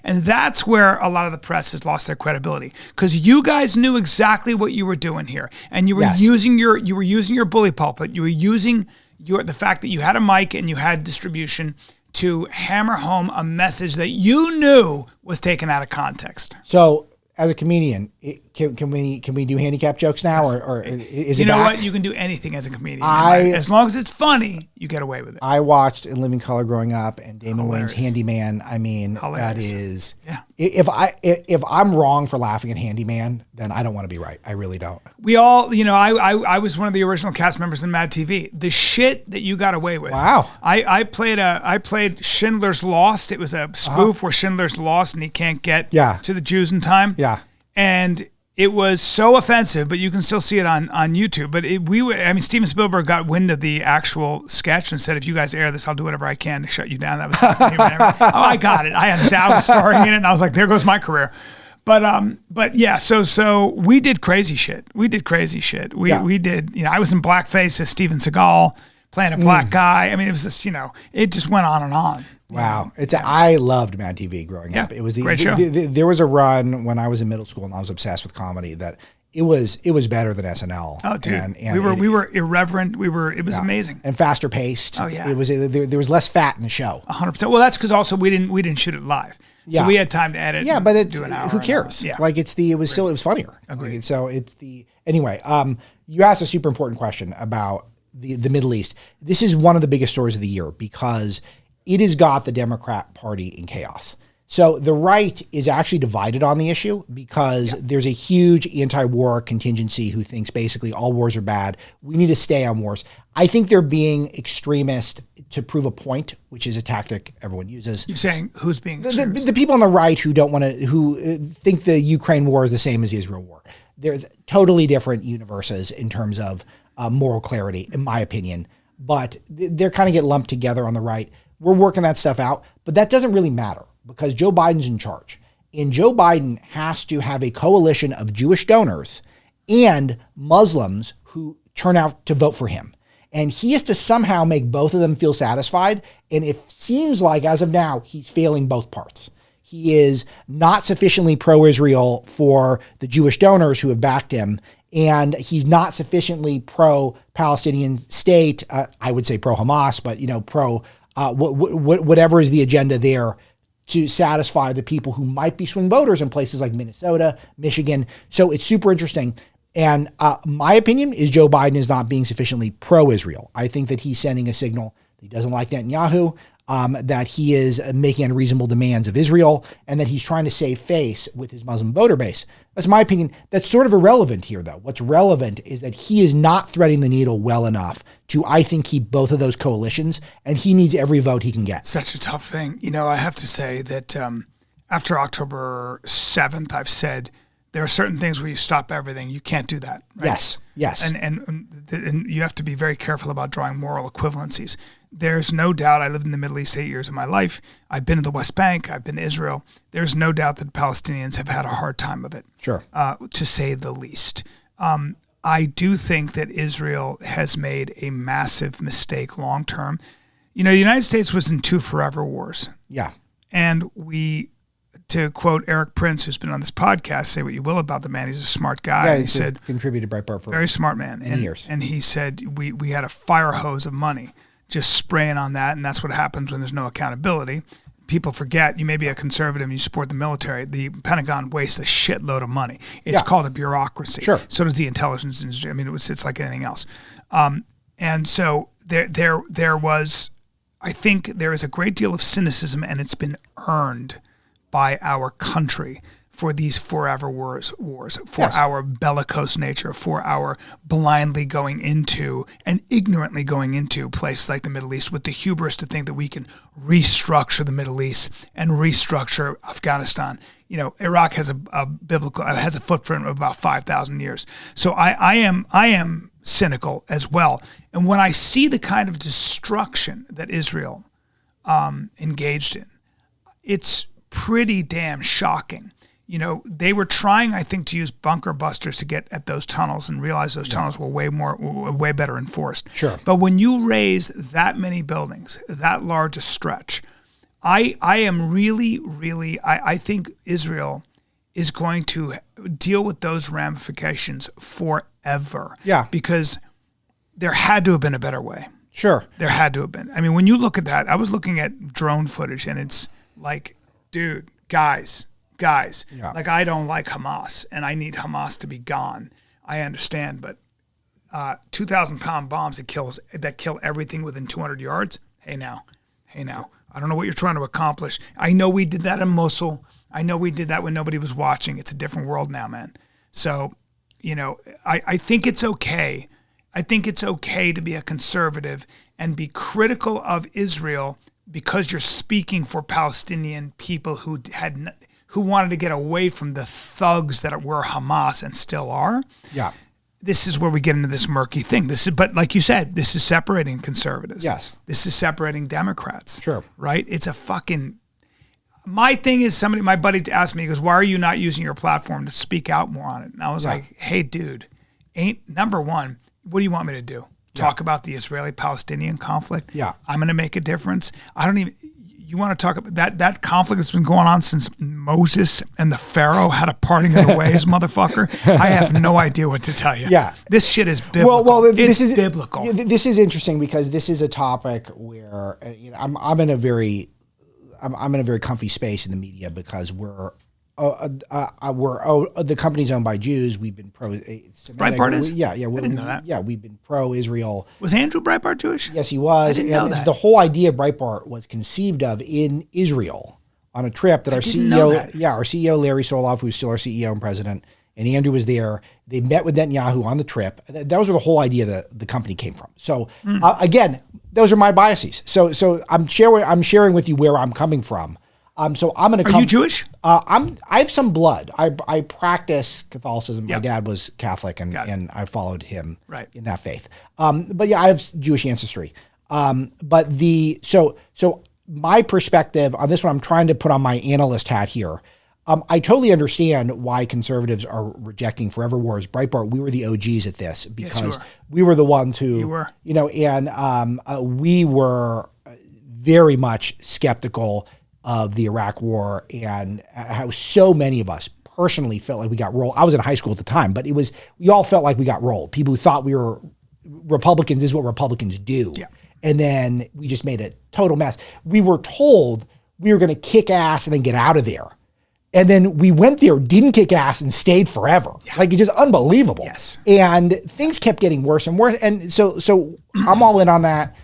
And that's where a lot of the press has lost their credibility, because you guys knew exactly what you were doing here, and you were using your bully pulpit. You were using the fact that you had a mic and you had distribution to hammer home a message that you knew was taken out of context. So, as a comedian, can we do handicap jokes now, or is it? You know back? what? You can do anything as a comedian. As long as it's funny, you get away with it. I watched In Living Color growing up, and Damon Wayans' Handyman. I mean, hilarious. That is If I'm wrong for laughing at Handyman, then I don't want to be right. I really don't. We all, I was one of the original cast members in Mad TV. The shit that you got away with. Wow. I played Schindler's Lost. It was a spoof where Schindler's lost and he can't get to the Jews in time. Yeah. And it was so offensive, but you can still see it on YouTube. But Steven Spielberg got wind of the actual sketch and said, if you guys air this, I'll do whatever I can to shut you down. That was I got it. I understand. I was starring in it, and I was like, there goes my career. But yeah, so we did crazy shit. We did, I was in blackface as Steven Seagal, playing a black guy. I mean, it was just, it just went on and on. Wow. I loved Mad TV growing up. It was great show. There was a run when I was in middle school and I was obsessed with comedy that it was better than SNL. Oh, dude. And we were irreverent. It was amazing. And faster paced. Oh, yeah. It was, there was less fat in the show. 100%. Well, that's because also we didn't shoot it live. So we had time to edit. Yeah, but do an hour who cares? Yeah. Like it was funnier. Agreed. Anyway, you asked a super important question about the Middle East. This is one of the biggest stories of the year because it has got the Democrat Party in chaos. So the right is actually divided on the issue because there's a huge anti-war contingency who thinks basically all wars are bad. We need to stay on wars. I think they're being extremist to prove a point, which is a tactic everyone uses. You're saying who's being the people on the right who don't want to, who think the Ukraine war is the same as the Israel war. There's totally different universes in terms of moral clarity, in my opinion. But they're kind of get lumped together on the right. We're working that stuff out, but that doesn't really matter because Joe Biden's in charge. And Joe Biden has to have a coalition of Jewish donors and Muslims who turn out to vote for him. And he has to somehow make both of them feel satisfied. And it seems like, as of now, he's failing both parts. He is not sufficiently pro-Israel for the Jewish donors who have backed him, and he's not sufficiently pro-Palestinian state, I would say pro-Hamas, but pro whatever is the agenda there to satisfy the people who might be swing voters in places like Minnesota, Michigan. So it's super interesting. And my opinion is Joe Biden is not being sufficiently pro-Israel. I think that he's sending a signal that he doesn't like Netanyahu, that he is making unreasonable demands of Israel, and that he's trying to save face with his Muslim voter base. That's my opinion. That's sort of irrelevant here, though. What's relevant is that he is not threading the needle well enough to, I think, keep both of those coalitions, and he needs every vote he can get. Such a tough thing. I have to say that after October 7th, I've said there are certain things where you stop everything. You can't do that. Right? Yes. And you have to be very careful about drawing moral equivalencies. There's no doubt I lived in the Middle East 8 years of my life. I've been to the West Bank. I've been to Israel. There's no doubt that Palestinians have had a hard time of it, sure, to say the least. I do think that Israel has made a massive mistake long term. The United States was in 2 forever wars. Yeah. And to quote Eric Prince, who's been on this podcast, say what you will about the man, he's a smart guy. Yeah, he said, contributed Breitbart for very smart man. many years. And he said, we had a fire hose of money just spraying on that. And that's what happens when there's no accountability. People forget, you may be a conservative and you support the military. The Pentagon wastes a shitload of money. It's called a bureaucracy. Sure. So does the intelligence industry. I mean, it's like anything else. And so there was, I think there is a great deal of cynicism, and it's been earned by our country for these forever wars, for our bellicose nature, for our blindly going into and ignorantly going into places like the Middle East with the hubris to think that we can restructure the Middle East and restructure Afghanistan. Iraq has has a footprint of about 5,000 years. So I am cynical as well. And when I see the kind of destruction that Israel engaged in, it's pretty damn shocking. They were trying, I think, to use bunker busters to get at those tunnels and realize those tunnels were way better enforced. Sure. But when you raise that many buildings, that large a stretch, I am really, I think Israel is going to deal with those ramifications forever. Yeah. Because there had to have been a better way. Sure. There had to have been. I mean, when you look at that, I was looking at drone footage and it's like, dude, guys, like I don't like Hamas and I need Hamas to be gone. I understand, but 2,000-pound bombs that kill everything within 200 yards. Hey now, I don't know what you're trying to accomplish. I know we did that in Mosul. I know we did that when nobody was watching. It's a different world now, man. So, I think it's okay. I think it's okay to be a conservative and be critical of Israel because you're speaking for Palestinian people who wanted to get away from the thugs that were Hamas and still are. Yeah. This is where we get into this murky thing. But like you said, this is separating conservatives. Yes. This is separating Democrats. Sure. Right? It's a fucking... My thing is my buddy asked me, he goes, why are you not using your platform to speak out more on it? And I was like, hey, dude, number one, what do you want me to do? Talk about the Israeli-Palestinian conflict? Yeah. I'm going to make a difference. You want to talk about that conflict that's been going on since Moses and the Pharaoh had a parting of the ways, motherfucker? I have no idea what to tell you. Yeah. This shit is biblical. Well, this is biblical. This is interesting because this is a topic where I'm in a very comfy space in the media because we're the company's owned by Jews. We've been Breitbart is? Yeah. I didn't know that. Yeah, we've been pro-Israel. Was Andrew Breitbart Jewish? Yes, he was. I didn't know that. The whole idea of Breitbart was conceived of in Israel on a trip that our CEO Larry Solov, who's still our CEO and president, and Andrew was there. They met with Netanyahu on the trip. That was where the whole idea that the company came from. So again, those are my biases. So I'm sharing with you where I'm coming from. So I'm going to. Are you Jewish? I have some blood. I practice Catholicism. My dad was Catholic, and I followed him in that faith. But yeah, I have Jewish ancestry. So my perspective on this one, I'm trying to put on my analyst hat here. I totally understand why conservatives are rejecting forever wars. Breitbart, we were the OGs at this because we were the ones who, we were very much skeptical of the Iraq War and how so many of us personally felt like we got rolled. I was in high school at the time, but we all felt like we got rolled. People who thought we were Republicans, this is what Republicans do. Yeah. And then we just made a total mess. We were told we were going to kick ass and then get out of there. And then we went there, didn't kick ass, and stayed forever. Yeah. Like, it's just unbelievable. Yes. And things kept getting worse and worse. And so I'm all in on that.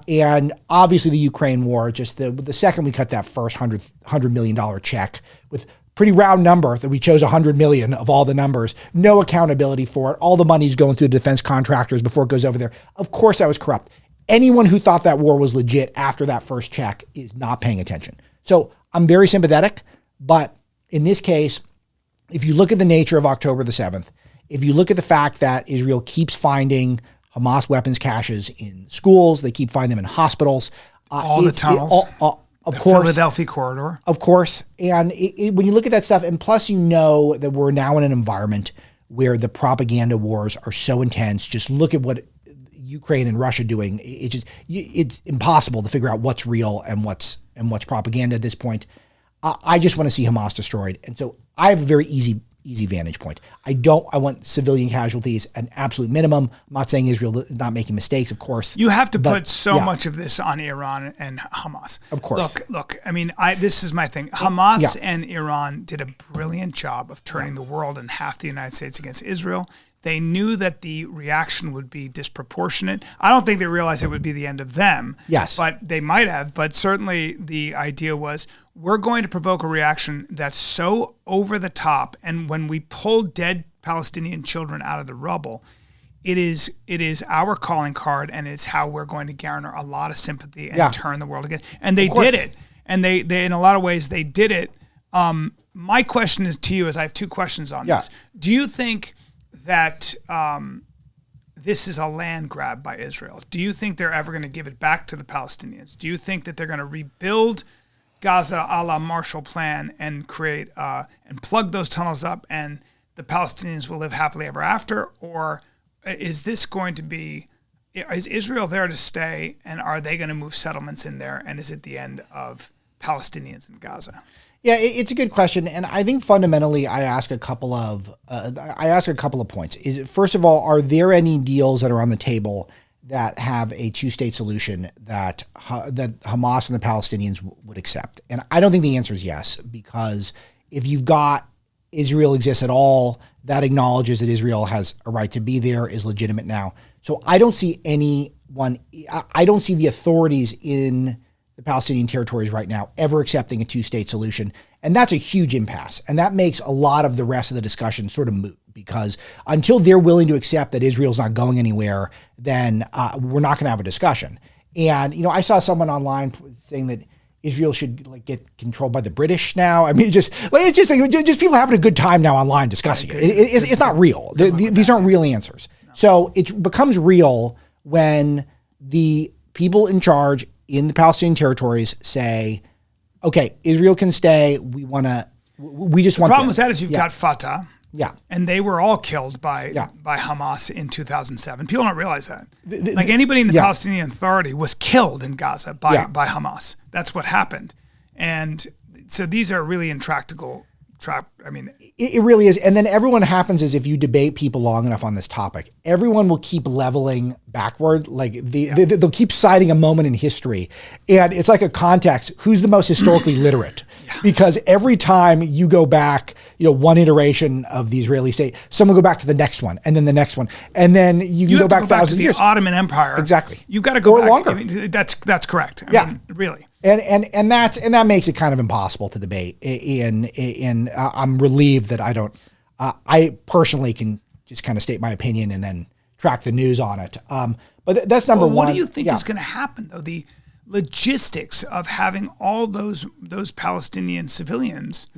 And obviously the Ukraine war, just the second we cut that first $100 million check with pretty round number that we chose 100 million of all the numbers, no accountability for it. All the money's going through the defense contractors before it goes over there. Of course that was corrupt. Anyone who thought that war was legit after that first check is not paying attention. So I'm very sympathetic, but in this case, if you look at the nature of October the 7th, if you look at the fact that Israel keeps finding Hamas weapons caches in schools, they keep finding them in hospitals. All the tunnels. Of course. Philadelphia corridor. Of course. And when you look at that stuff, and plus you know that we're now in an environment where the propaganda wars are so intense. Just look at what Ukraine and Russia doing. It's impossible to figure out what's real and what's propaganda at this point. I just want to see Hamas destroyed. And so I have a very easy vantage point. I want civilian casualties an absolute minimum. I'm not saying Israel is not making mistakes, of course. You have to put so much of this on Iran and Hamas. Of course. Look, I mean, this is my thing. Hamas and Iran did a brilliant job of turning the world and half the United States against Israel. They knew that the reaction would be disproportionate. I don't think they realized it would be the end of them. Yes. But they might have. But certainly the idea was, we're going to provoke a reaction that's so over the top. And when we pull dead Palestinian children out of the rubble, it is our calling card, and it's how we're going to garner a lot of sympathy and turn the world against. And they did it. And they in a lot of ways, they did it. My question is to you is, I have two questions on this. Do you think that this is a land grab by Israel? Do you think they're ever going to give it back to the Palestinians? Do you think that they're going to rebuild Gaza a la Marshall Plan and create and plug those tunnels up, and the Palestinians will live happily ever after? Or is this going to be, is Israel there to stay, and are they going to move settlements in there, and is it the end of Palestinians in Gaza? Yeah, it's a good question, and I think fundamentally, I ask a couple of points. First of all, are there any deals that are on the table that have a two-state solution that Hamas and the Palestinians would accept? And I don't think the answer is yes, because if you've got Israel exists at all, that acknowledges that Israel has a right to be there, is legitimate now. So I don't see anyone. I don't see the authorities in the Palestinian territories right now ever accepting a two-state solution. And that's a huge impasse. And that makes a lot of the rest of the discussion sort of moot, because until they're willing to accept that Israel's not going anywhere, then we're not going to have a discussion. And, I saw someone online saying that Israel should get controlled by the British now. I mean, it's just people having a good time now online discussing it. It's not real. These aren't real answers. No. So it becomes real when the people in charge in the Palestinian territories say, okay, Israel can stay. We just want the problem with that is you've got Fatah. Yeah. And they were all killed by Hamas in 2007. People don't realialize that. Anybody in the Palestinian Authority was killed in Gaza by Hamas. That's what happened. And so these are really intractable. It really is. And then everyone happens is if you debate people long enough on this topic, everyone will keep leveling backward. They'll keep citing a moment in history. And it's like a context. Who's the most historically literate? Because every time you go back, one iteration of the Israeli state, someone will go back to the next one, and then the next one, and then you can go back thousands of years. The Ottoman Empire, exactly. You've got to go back longer. That's correct. I mean, really. And that makes it kind of impossible to debate. And I'm relieved that I don't. I personally can just kind of state my opinion and then track the news on it. But that's number one. What do you think is going to happen though? The logistics of having all those Palestinian civilians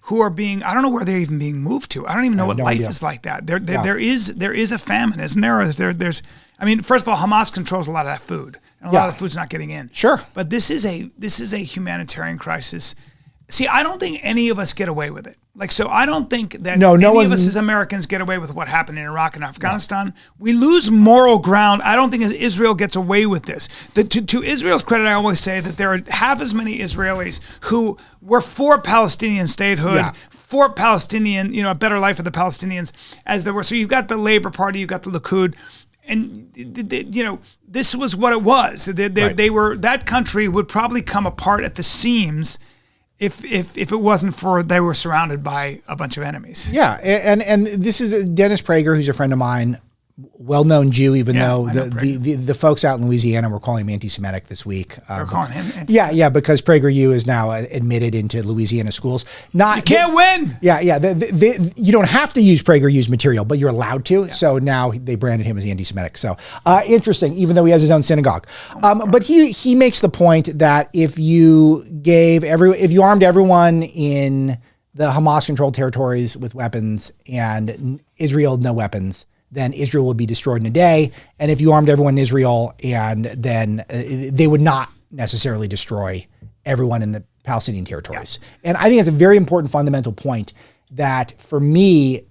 who are being, I don't know where they're even being moved to. I don't even know what life is like that. There is a famine, isn't there? There's first of all, Hamas controls a lot of that food, and a lot of the food's not getting in. Sure. But this is a humanitarian crisis. See, I don't think any of us get away with it. I don't think that any of us as Americans get away with what happened in Iraq and Afghanistan. No. We lose moral ground. I don't think Israel gets away with this. To Israel's credit, I always say that there are half as many Israelis who were for Palestinian statehood, for Palestinian, a better life for the Palestinians, as there were. So you've got the Labor Party, you've got the Likud, and this was what it was. They were, that country would probably come apart at the seams if it wasn't for they were surrounded by a bunch of enemies. Yeah, and this is Dennis Prager, who's a friend of mine, well-known Jew, even though the folks out in Louisiana were calling him anti-Semitic this week. They're calling him anti-Semitic. Yeah, because PragerU is now admitted into Louisiana schools. You can't win! Yeah. You don't have to use PragerU's material, but you're allowed to. Yeah. So now they branded him as anti-Semitic. So interesting, even though he has his own synagogue. But he makes the point that if you armed everyone in the Hamas-controlled territories with weapons and Israel no weapons, then Israel would be destroyed in a day. And if you armed everyone in Israel, and then they would not necessarily destroy everyone in the Palestinian territories. Yeah. And I think it's a very important fundamental point that, for me,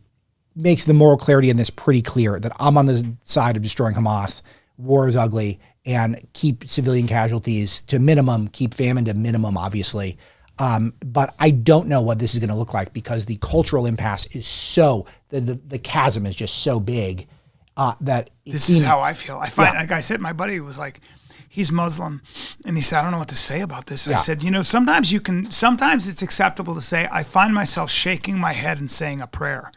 makes the moral clarity in this pretty clear, that I'm on the side of destroying Hamas. War is ugly, and keep civilian casualties to minimum, keep famine to minimum, obviously. But I don't know what this is going to look like, because the cultural impasse is the chasm is just so big that this is how I feel. I find, like I said, my buddy was like, he's Muslim, and he said, I don't know what to say about this. I said, sometimes it's acceptable to say, I find myself shaking my head and saying a prayer.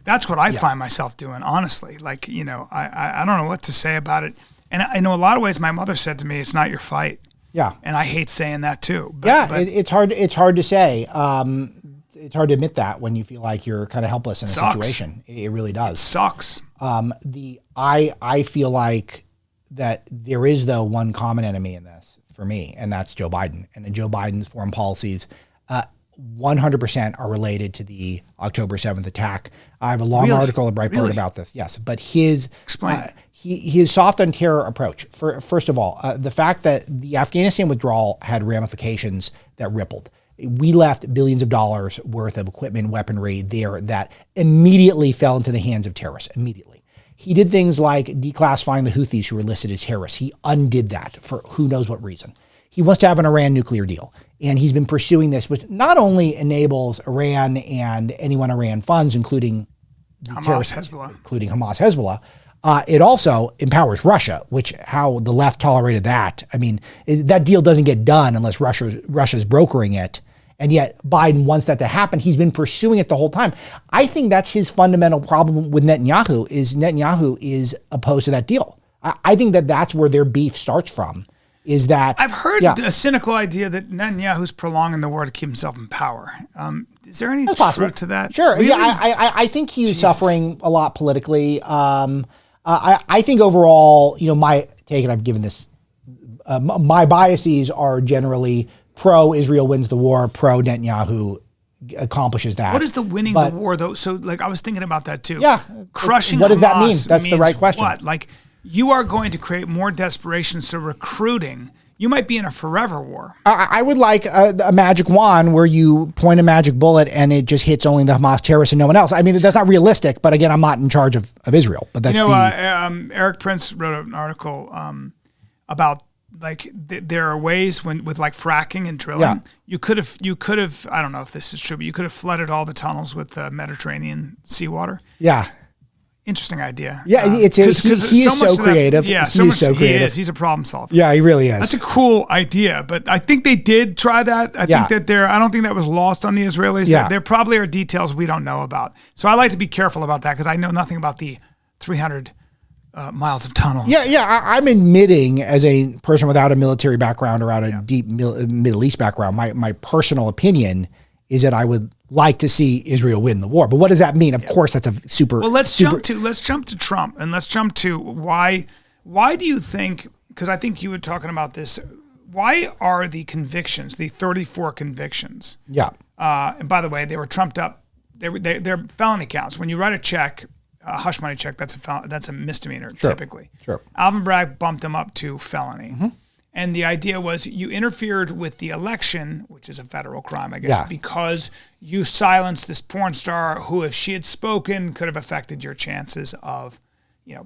That's what I find myself doing, honestly. I don't know what to say about it. And I know a lot of ways my mother said to me, it's not your fight. Yeah, and I hate saying that too. It's hard. It's hard to say. It's hard to admit that when you feel like you're kind of helpless in a situation. It really does. It sucks. I feel like that there is, though, one common enemy in this for me, and that's Joe Biden. And Joe Biden's foreign policies 100% are related to the October 7th attack. I have a long article at Breitbart about this. Yes, but his soft on terror approach. First of all, the fact that the Afghanistan withdrawal had ramifications that rippled. We left billions of dollars worth of equipment, weaponry there that immediately fell into the hands of terrorists. Immediately. He did things like declassifying the Houthis who were listed as terrorists. He undid that for who knows what reason. He wants to have an Iran nuclear deal. And he's been pursuing this, which not only enables Iran and anyone Iran funds, including Hamas, Hezbollah, it also empowers Russia, which how the left tolerated that. I mean, that deal doesn't get done unless Russia's brokering it. And yet Biden wants that to happen. He's been pursuing it the whole time. I think that's his fundamental problem with Netanyahu is opposed to that deal. I think that's where their beef starts from. is that I've heard a cynical idea that Netanyahu's prolonging the war to keep himself in power. Is there any truth to that? Sure. Really? Yeah, I think he's suffering a lot politically. I think overall, my take, and I've given this, my biases are generally pro-Israel wins the war, pro-Netanyahu accomplishes that. What is the winning the war, though? So, I was thinking about that, too. Yeah. Crushing what does that mean? Hamas That's the right question. What? You are going to create more desperation, so recruiting, you might be in a forever war. I would like a magic wand where you point a magic bullet and it just hits only the Hamas terrorists and no one else. I mean, that's not realistic, but again, I'm not in charge of Israel. But that's Eric Prince wrote an article about there are ways with fracking and drilling. Yeah. You could have I don't know if this is true, but you could have flooded all the tunnels with Mediterranean seawater. Yeah. Interesting idea. Yeah, he is so creative. Yeah, he is so creative. He is. He's a problem solver. Yeah, he really is. That's a cool idea, but I think they did try that. I think that I don't think that was lost on the Israelis. Yeah. There probably are details we don't know about. So I like to be careful about that because I know nothing about the 300 miles of tunnels. Yeah. I'm admitting, as a person without a military background or out a deep Middle East background, my personal opinion is that I would like to see Israel win the war. But what does that mean? Of course, that's a super. Well, let's jump to Trump, and let's jump to why do you think? Because I think you were talking about this. Why are the convictions, the 34 convictions? Yeah. And by the way, they were trumped up. They're felony counts. When you write a check, a hush money check, that's a misdemeanor typically. Sure. Alvin Bragg bumped them up to felony. Mm-hmm. And the idea was you interfered with the election, which is a federal crime, I guess, because you silenced this porn star who, if she had spoken, could have affected your chances of,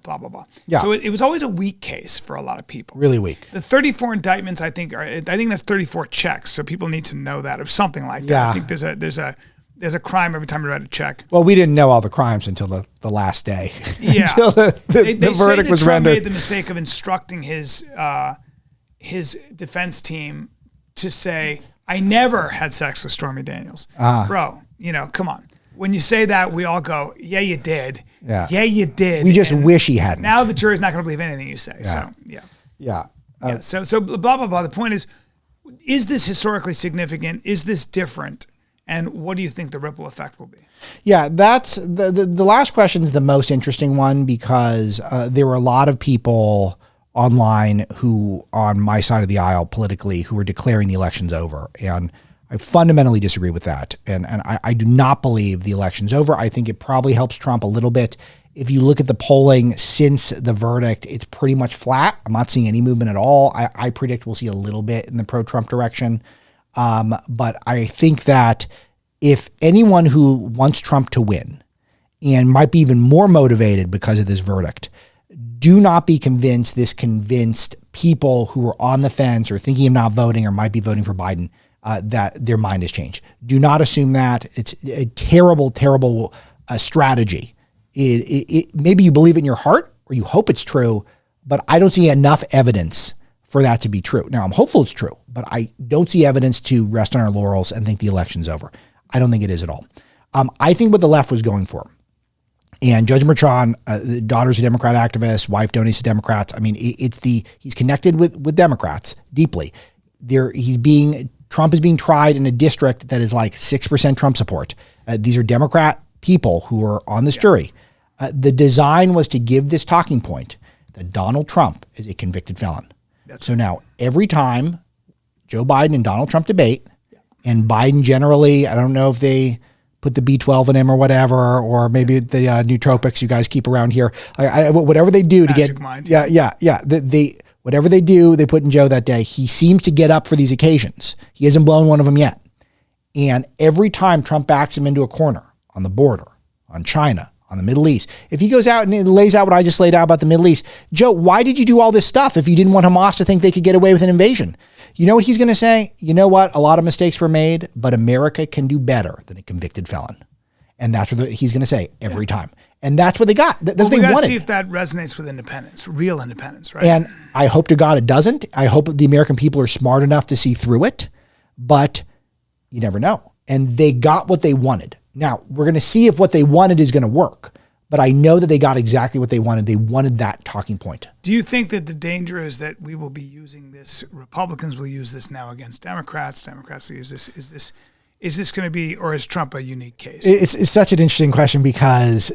blah, blah, blah. Yeah. So it was always a weak case for a lot of people. Really weak. The 34 indictments, I think that's 34 checks. So people need to know that, or something like that. Yeah. I think there's a crime every time you write a check. Well, we didn't know all the crimes until the last day. Yeah. Until the verdict was Trump rendered. made the mistake of instructing his defense team to say, I never had sex with Stormy Daniels. Bro, come on. When you say that, we all go, yeah, you did. Yeah, you did. We just wish he hadn't. Now the jury's not going to believe anything you say. Yeah. So, So blah, blah, blah. The point is this historically significant? Is this different? And what do you think the ripple effect will be? Yeah, that's the last question is the most interesting one because there were a lot of people online who on my side of the aisle politically who were declaring the election's over. And I fundamentally disagree with that. And I do not believe the election's over. I think it probably helps Trump a little bit. If you look at the polling since the verdict, it's pretty much flat. I'm not seeing any movement at all. I predict we'll see a little bit in the pro-Trump direction. But I think that if anyone who wants Trump to win and might be even more motivated because of this verdict, do not be convinced people who are on the fence or thinking of not voting or might be voting for Biden, that their mind has changed. Do not assume that. It's a terrible, terrible strategy. Maybe you believe it in your heart or you hope it's true, but I don't see enough evidence for that to be true. Now, I'm hopeful it's true, but I don't see evidence to rest on our laurels and think the election's over. I don't think it is at all. I think what the left was going for, and Judge Merchan, the daughter's a Democrat activist, wife donates to Democrats. I mean, he's connected with Democrats deeply. Trump is being tried in a district that is like 6% Trump support. These are Democrat people who are on this jury. The design was to give this talking point that Donald Trump is a convicted felon. So now every time Joe Biden and Donald Trump debate, and Biden generally, I don't know if they put the B12 in him or whatever, or maybe the nootropics you guys keep around here. Whatever they do to Magic get, mind. Whatever they do, they put in Joe that day. He seems to get up for these occasions. He hasn't blown one of them yet. And every time Trump backs him into a corner on the border, on China, on the Middle East, if he goes out and lays out what I just laid out about the Middle East, Joe, why did you do all this stuff if you didn't want Hamas to think they could get away with an invasion? You know what he's going to say? You know what? A lot of mistakes were made, but America can do better than a convicted felon. And that's what he's going to say every time. And that's what they got. That's what they wanted. We got to see if that resonates with independence, real independence, right? And I hope to God it doesn't. I hope the American people are smart enough to see through it, but you never know. And they got what they wanted. Now, we're going to see if what they wanted is going to work. but I know that they got exactly what they wanted. They wanted that talking point. Do you think that the danger is that we will be using this, Republicans will use this now against Democrats will use this? Is this going to be, or is Trump a unique case? It's such an interesting question because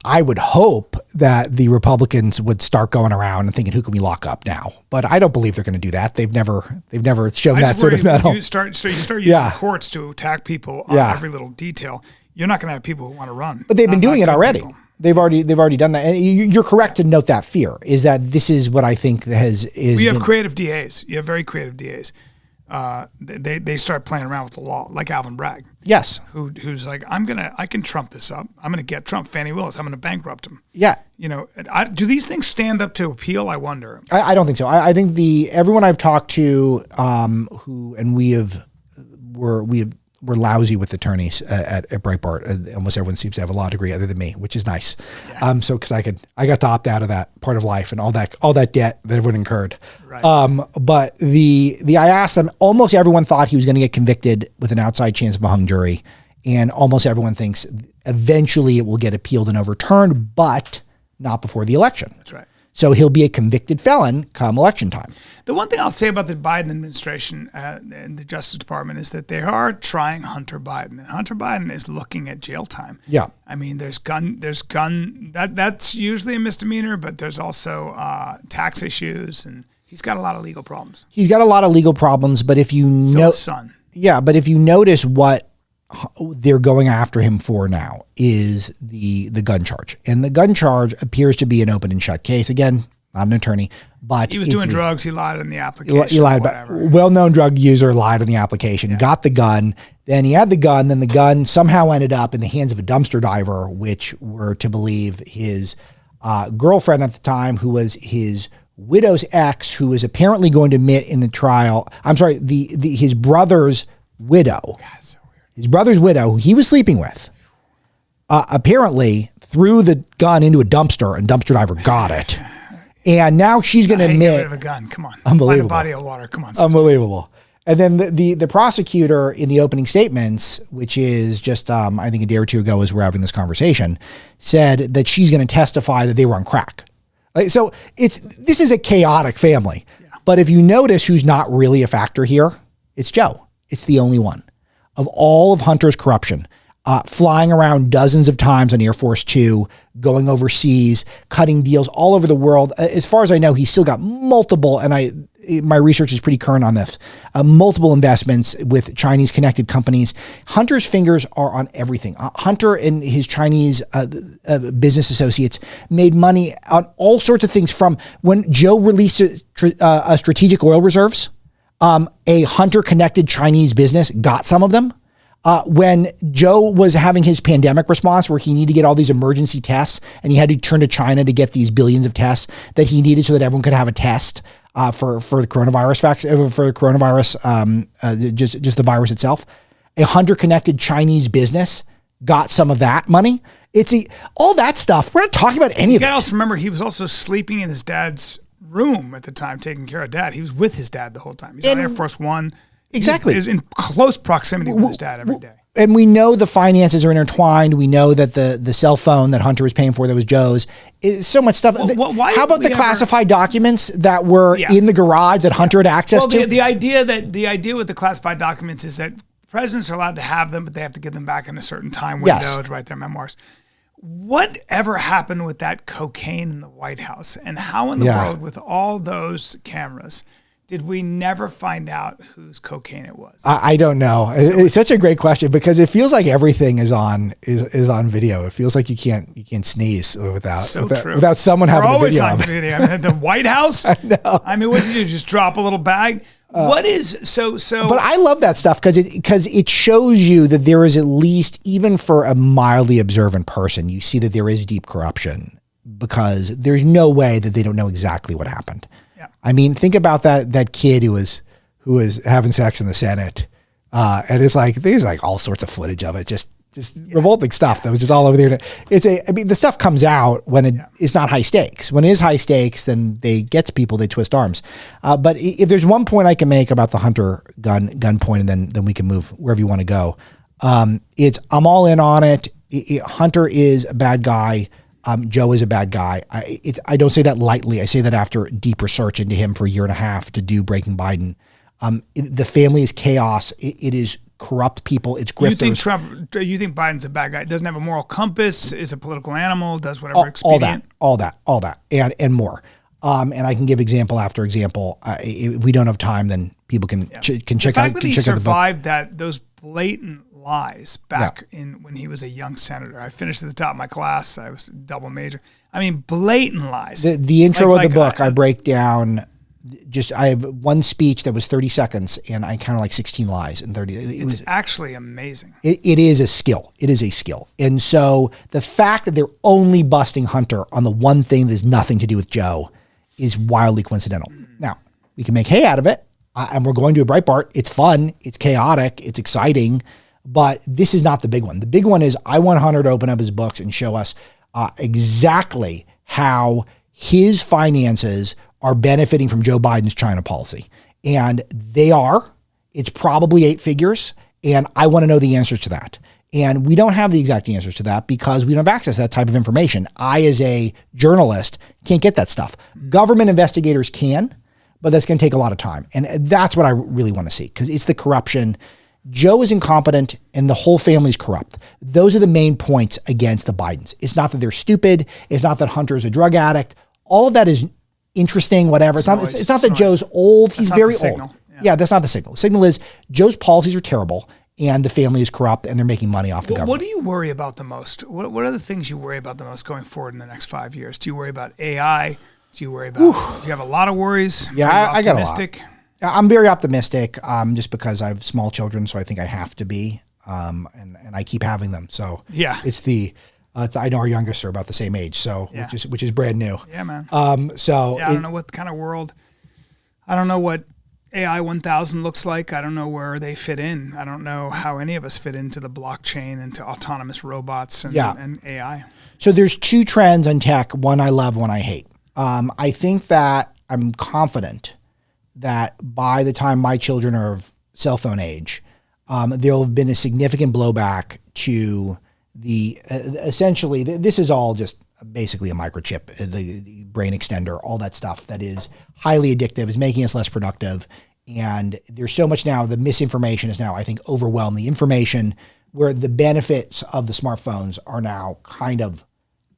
I would hope that the Republicans would start going around and thinking, who can we lock up now? But I don't believe they're going to do that. They've never shown that sort of mettle. You start using courts to attack people on every little detail. You're not going to have people who want to run. But they've been doing it already. People. They've already done that. And you're correct to note that fear is that this is what I think you have creative DAs. You have very creative DAs. They start playing around with the law, like Alvin Bragg. Yes. Who's like, I can trump this up. I'm going to get Trump, Fannie Willis. I'm going to bankrupt him. Yeah. Do these things stand up to appeal? I wonder. I don't think so. I think everyone I've talked to, we're lousy with attorneys at Breitbart. Almost everyone seems to have a law degree other than me, which is nice. Yeah. So because I got to opt out of that part of life and all that debt that everyone incurred. Right. But I asked them, almost everyone thought he was going to get convicted with an outside chance of a hung jury. And almost everyone thinks eventually it will get appealed and overturned, but not before the election. That's right. So he'll be a convicted felon come election time. The one thing I'll say about the Biden administration and the Justice Department is that they are trying Hunter Biden. And Hunter Biden is looking at jail time. Yeah. I mean, there's gun, that's usually a misdemeanor, but there's also tax issues, and he's got a lot of legal problems. But if you know, son. Yeah, but if you notice what they're going after him for now is the gun charge. And the gun charge appears to be an open and shut case. Again, not an attorney, but he was doing drugs. He lied in the application. He lied about well-known drug user, lied in the application, got the gun. Then he had the gun. Then the gun somehow ended up in the hands of a dumpster diver, which were to believe his girlfriend at the time, who was his widow's ex, who was apparently going to admit in the trial. I'm sorry, his brother's widow. God, so weird. His brother's widow, who he was sleeping with, apparently threw the gun into a dumpster, and dumpster diver got it. And now she's going to admit, get rid of a gun. Come on, unbelievable. Find a body of water. Come on, sister. Unbelievable. And then the prosecutor in the opening statements, which is just I think a day or two ago as we're having this conversation, said that she's going to testify that they were on crack. So this is a chaotic family. Yeah. But if you notice who's not really a factor here, it's Joe. It's the only one of all of Hunter's corruption. Flying around dozens of times on Air Force Two, going overseas, cutting deals all over the world. As far as I know, he's still got multiple, and my research is pretty current on this, multiple investments with Chinese connected companies. Hunter's fingers are on everything. Hunter and his Chinese business associates made money on all sorts of things, from when Joe released a strategic oil reserves, a Hunter connected Chinese business got some of them. When Joe was having his pandemic response where he needed to get all these emergency tests and he had to turn to China to get these billions of tests that he needed so that everyone could have a test for the coronavirus just the virus itself. A Hunter connected Chinese business got some of that money. All that stuff. We're not talking about any of it. You got to also remember he was also sleeping in his dad's room at the time, taking care of dad. He was with his dad the whole time. He's on Air Force One. Exactly. He's in close proximity with his dad every day. And we know the finances are intertwined. We know that the cell phone that Hunter was paying for that was Joe's. So much stuff. How about the classified documents that were in the garage that Hunter had access to? The idea with the classified documents is that presidents are allowed to have them, but they have to get them back in a certain time window to write their memoirs. Whatever happened with that cocaine in the White House, and how in the world, with all those cameras, did we never find out whose cocaine it was? I don't know. It's such a great question because it feels like everything is on video. It feels like you can't sneeze without someone having a video. On video. I mean, the White House. I know. I mean, what did you do? Just drop a little bag? What is so? But I love that stuff because it shows you that there is, at least even for a mildly observant person, you see that there is deep corruption because there's no way that they don't know exactly what happened. I mean, think about that kid who was having sex in the Senate, and it's like there's like all sorts of footage of it, just revolting stuff that was just all over there. I mean, the stuff comes out when it is not high stakes. When it is high stakes, then they get to people, they twist arms. But if there's one point I can make about the Hunter gun point, and then we can move wherever you want to go. I'm all in on it. Hunter is a bad guy. Joe is a bad guy. I don't say that lightly. I say that after deep research into him for a year and a half to do Breaking Biden. The family is chaos. It is corrupt people. It's grifters. You think Biden's a bad guy? Doesn't have a moral compass, is a political animal, does whatever expedient? All that, and more. And I can give example after example. If we don't have time, then people can check out. The fact that he survived those blatant lies back in when he was a young senator. I finished at the top of my class. I was a double major. I mean, blatant lies. The intro of the book, I break down. I have one speech that was 30 seconds, and I counted like 16 lies in 30. It's actually amazing. It is a skill. It is a skill. And so the fact that they're only busting Hunter on the one thing that has nothing to do with Joe is wildly coincidental. Now, we can make hay out of it, and we're going to a Breitbart. It's fun. It's chaotic. It's exciting. But this is not the big one. The big one is I want Hunter to open up his books and show us exactly how his finances are benefiting from Joe Biden's China policy. And they are. It's probably 8 figures. And I want to know the answers to that. And we don't have the exact answers to that because we don't have access to that type of information. I, as a journalist, can't get that stuff. Government investigators can, but that's going to take a lot of time. And that's what I really want to see because it's the corruption. Joe is incompetent and the whole family's corrupt. Those are the main points against the Bidens. It's not that they're stupid. It's not that Hunter is a drug addict. All of that is interesting, whatever. It's not that Joe's old. He's very old. Yeah, that's not the signal. The signal is Joe's policies are terrible and the family is corrupt and they're making money off the government. What do you worry about the most? What are the things you worry about the most going forward in the next 5 years? Do you worry about AI? Do you worry about, do you have a lot of worries? Yeah, I got a lot. I'm very optimistic just because I have small children, so I think I have to be, and I keep having them. So it's I know our youngest are about the same age, so which is brand new. Yeah, man. I don't know what kind of world. I don't know what AI 1000 looks like. I don't know where they fit in. I don't know how any of us fit into the blockchain, into autonomous robots and AI. So there's 2 trends in tech. One I love, one I hate. I think that I'm confident that by the time my children are of cell phone age, there'll have been a significant blowback to the essentially, this is all just basically a microchip, the brain extender, all that stuff that is highly addictive, is making us less productive. And there's so much now, the misinformation is now, I think, overwhelmed the information where the benefits of the smartphones are now kind of.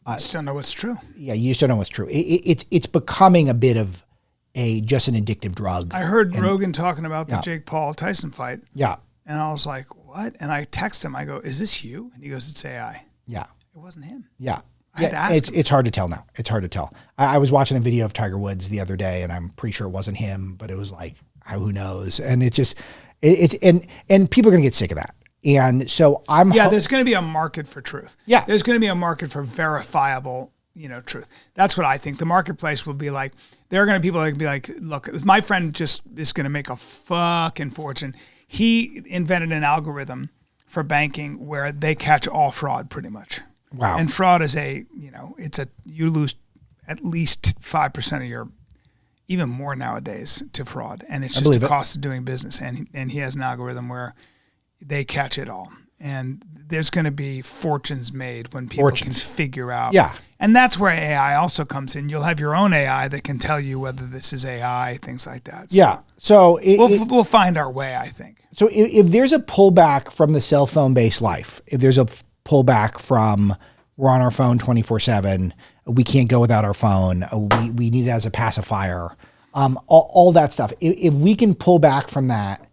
You just don't know what's true. Yeah, you just don't know what's true. It's becoming a bit of just an addictive drug. I heard Rogan talking about the Jake Paul Tyson fight. Yeah. And I was like, what? And I text him, I go, is this you? And he goes, it's AI. Yeah. It wasn't him. Yeah. I had to ask him. It's hard to tell now. It's hard to tell. I was watching a video of Tiger Woods the other day and I'm pretty sure it wasn't him, but it was like, who knows? And it's just, and people are going to get sick of that. And so there's going to be a market for truth. Yeah. There's going to be a market for verifiable, truth. That's what I think. The marketplace will be like, there are going to be people that can be like, look, my friend just is going to make a fucking fortune. He invented an algorithm for banking where they catch all fraud pretty much. Wow. And fraud is you lose at least 5% of your, even more nowadays, to fraud. And it's just the cost of doing business. And he has an algorithm where they catch it all. And there's going to be fortunes made when people can figure out. Yeah. And that's where AI also comes in. You'll have your own AI that can tell you whether this is AI, things like that. So yeah. So we'll find our way, I think. So if there's a pullback from the cell phone based life, if there's a pullback from we're on our phone 24/7, we can't go without our phone, we need it as a pacifier, all that stuff. If we can pull back from that,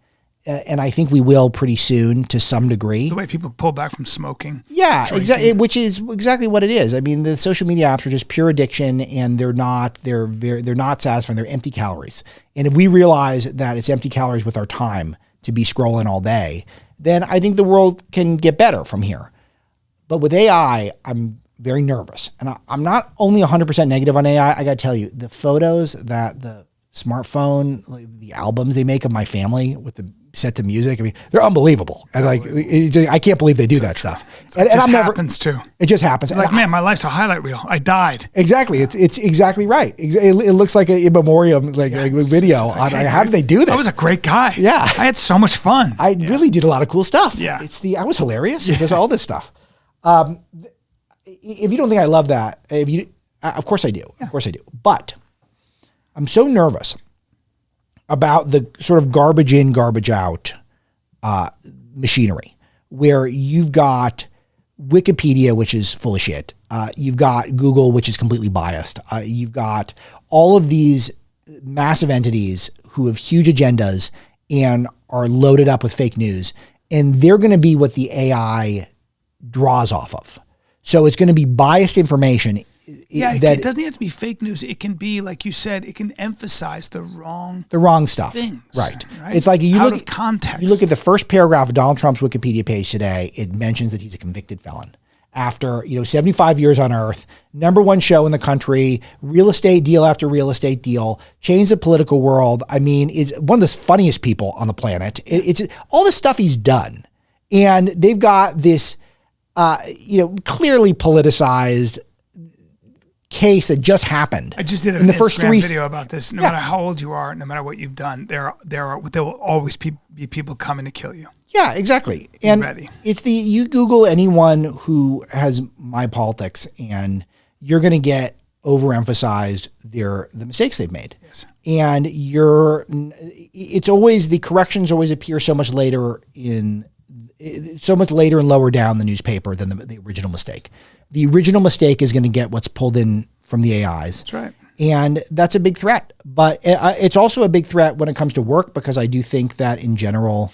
and I think we will pretty soon to some degree. The way people pull back from smoking. Yeah, exactly. Which is exactly what it is. I mean, the social media apps are just pure addiction, and they're not satisfying. They're empty calories. And if we realize that it's empty calories with our time to be scrolling all day, then I think the world can get better from here. But with AI, I'm very nervous, and I'm not only 100% negative on AI. I got to tell you, the photos that the smartphone, like the albums they make of my family with the set to music, I mean, they're unbelievable. And I can't believe they do that stuff. And it happens too. It just happens. Like, man, my life's a highlight reel. I died. Exactly. It's exactly right. It looks like an in memoriam video. How did they do this? I was a great guy. Yeah. I had so much fun. I really did a lot of cool stuff. Yeah. I was hilarious. It does all this stuff. If you don't think I love that, of course I do. Of course I do. But I'm so nervous about the sort of garbage in, garbage out machinery, where you've got Wikipedia, which is full of shit. You've got Google, which is completely biased. You've got all of these massive entities who have huge agendas and are loaded up with fake news. And they're going to be what the AI draws off of. So it's going to be biased information. It doesn't have to be fake news. It can be, like you said, it can emphasize the wrong stuff. Things, right. It's like out of context. You look at the first paragraph of Donald Trump's Wikipedia page today. It mentions that he's a convicted felon. After 75 years on Earth, #1 show in the country, real estate deal after real estate deal, changed the political world. I mean, is one of the funniest people on the planet. It's all the stuff he's done, and they've got this, clearly politicized case that just happened. I just did in the first video about this. No matter how old you are, no matter what you've done, there will always be people coming to kill you. Yeah, exactly. And you Google anyone who has my politics, and you're going to get overemphasized the mistakes they've made. Yes. And it's always, the corrections always appear so much later and lower down the newspaper than the original mistake. The original mistake is going to get what's pulled in from the AIs. That's right. And that's a big threat. But it's also a big threat when it comes to work, because I do think that in general,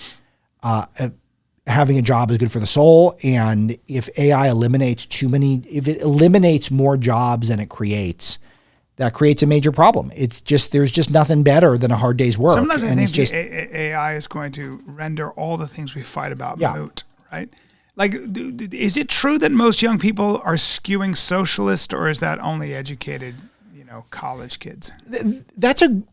having a job is good for the soul. And if AI eliminates if it eliminates more jobs than it creates, that creates a major problem. There's just nothing better than a hard day's work. Sometimes I think the AI is going to render all the things we fight about moot, right? Like, is it true that most young people are skewing socialist, or is that only educated, college kids? That's an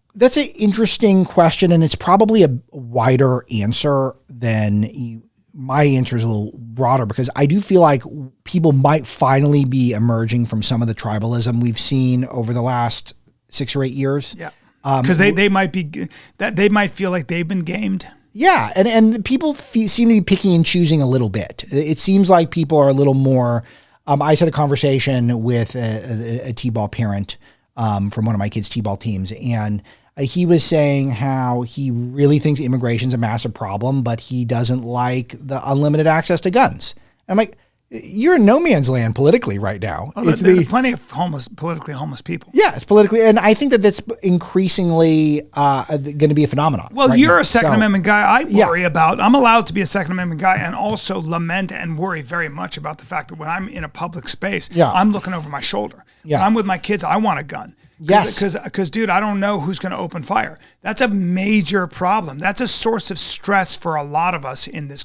interesting question, and it's probably a wider answer than my answer is a little broader, because I do feel like people might finally be emerging from some of the tribalism we've seen over the last 6 or 8 years. Yeah, because they might feel like they've been gamed. Yeah, and people seem to be picking and choosing a little bit. It seems like people are a little more. I just had a conversation with a T-ball parent from one of my kids' T-ball teams, and he was saying how he really thinks immigration is a massive problem, but he doesn't like the unlimited access to guns. I'm like, you're in no man's land politically right now. Oh, there are plenty of politically homeless people. Yeah, it's politically, and I think that's increasingly going to be a phenomenon. Well, you're a Second Amendment guy. I worry about. I'm allowed to be a Second Amendment guy, and also lament and worry very much about the fact that when I'm in a public space, I'm looking over my shoulder. Yeah. When I'm with my kids, I want a gun. Yes. Because, dude, I don't know who's going to open fire. That's a major problem. That's a source of stress for a lot of us in this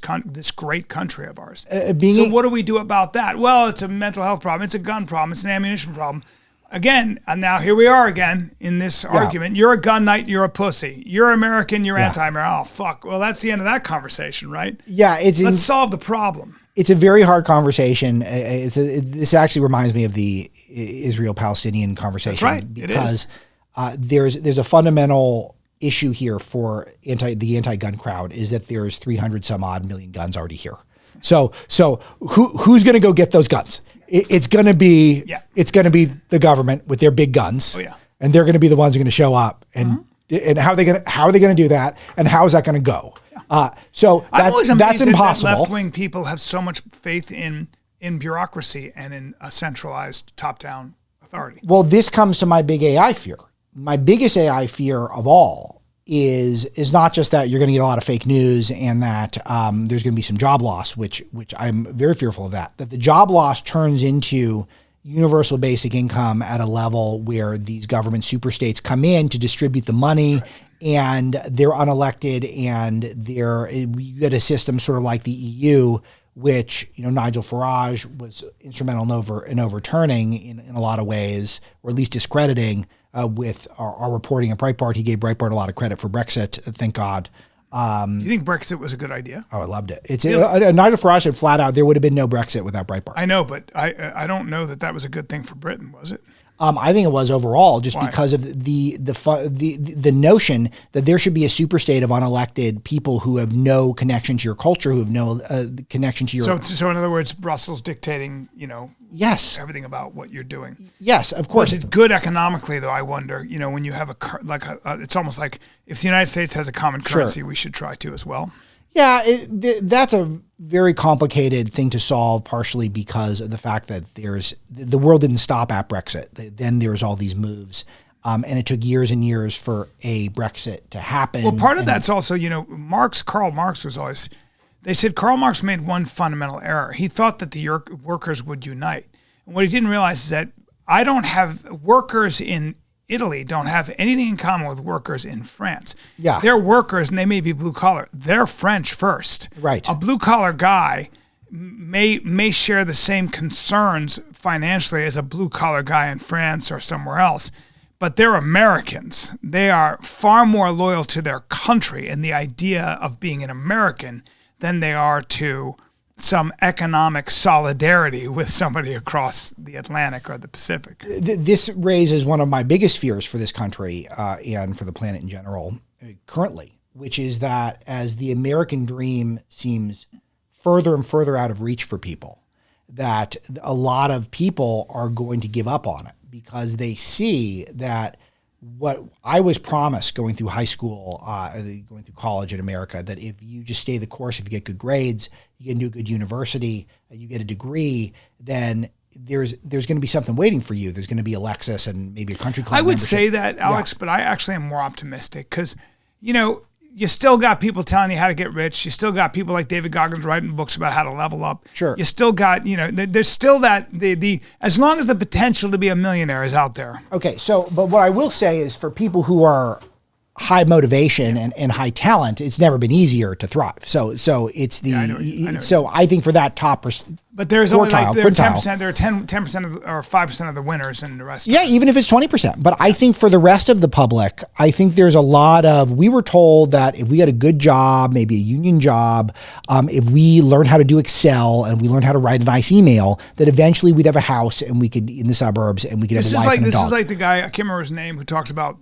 great country of ours. So what do we do about that? Well, it's a mental health problem. It's a gun problem. It's an ammunition problem. Again, and now here we are again in this argument. You're a gun nut. You're a pussy. You're American. You're anti-American. Oh, fuck. Well, that's the end of that conversation, right? Yeah. Let's solve the problem. It's a very hard conversation. This actually reminds me of the Israel-Palestinian conversation. That's right. Because there's a fundamental issue here for the anti-gun crowd, is that there's 300 some odd million guns already here. So who's going to go get those guns? It's going to be the government with their big guns. Oh yeah. And they're going to be the ones who are going to show up, and how are they going to do that, and how is that going to go? So that's impossible. That left-wing people have so much faith in bureaucracy and in a centralized top-down authority. Well, this comes to my big AI fear. My biggest AI fear of all is not just that you're going to get a lot of fake news and that there's going to be some job loss, which I'm very fearful of that the job loss turns into universal basic income at a level where these government superstates come in to distribute the money. Right. And they're unelected, and we get a system sort of like the EU, which Nigel Farage was instrumental in overturning in a lot of ways, or at least discrediting with our reporting at Breitbart. He gave Breitbart a lot of credit for Brexit, thank God. You think Brexit was a good idea? Oh, I loved it. Nigel Farage said flat out there would have been no Brexit without Breitbart. I know, but I don't know that was a good thing for Britain, was it? I think it was overall, just Why? because of the notion that there should be a superstate of unelected people who have no connection to your culture, who have no connection to your. So in other words, Brussels dictating, yes, everything about what you're doing. Yes, of course. Was it good economically, though? I wonder. When you have it's almost like if the United States has a common currency, we should try to as well. Yeah, that's a very complicated thing to solve, partially because of the fact that the world didn't stop at Brexit. Then there was all these moves, and it took years and years for a Brexit to happen. Well, part of that's also, Karl Marx was always, they said Karl Marx made one fundamental error. He thought that the workers would unite. And what he didn't realize is that workers in Italy don't have anything in common with workers in France. Yeah. They're workers and they may be blue collar. They're French first. Right. A blue collar guy may share the same concerns financially as a blue collar guy in France or somewhere else, but they're Americans. They are far more loyal to their country and the idea of being an American than they are to some economic solidarity with somebody across the Atlantic or the Pacific. This raises one of my biggest fears for this country and for the planet in general currently, which is that as the American dream seems further and further out of reach for people, that a lot of people are going to give up on it because they see that what I was promised going through high school, going through college in America, that if you just stay the course, if you get good grades, you get into a good university, you get a degree, then there's going to be something waiting for you. There's going to be a Lexus and maybe a country club I would membership. say that, Alex, but I actually am more optimistic because, you still got people telling you how to get rich. You still got people like David Goggins writing books about how to level up. Sure. You still got, there's still that, as long as the potential to be a millionaire is out there. Okay, but what I will say is for people who are high motivation and high talent, it's never been easier to thrive. So it's I think for that top but there's only quartile, there are quintile. 10%, there are 10% or 5% of the winners and the rest. Yeah, even if it's 20%. But I think for the rest of the public, I think there's a lot of, we were told that if we had a good job, maybe a union job, if we learned how to do Excel and we learned how to write a nice email, that eventually we'd have a house and we could, in the suburbs, and we could have a wife and a dog. This is like the guy, I can't remember his name, who talks about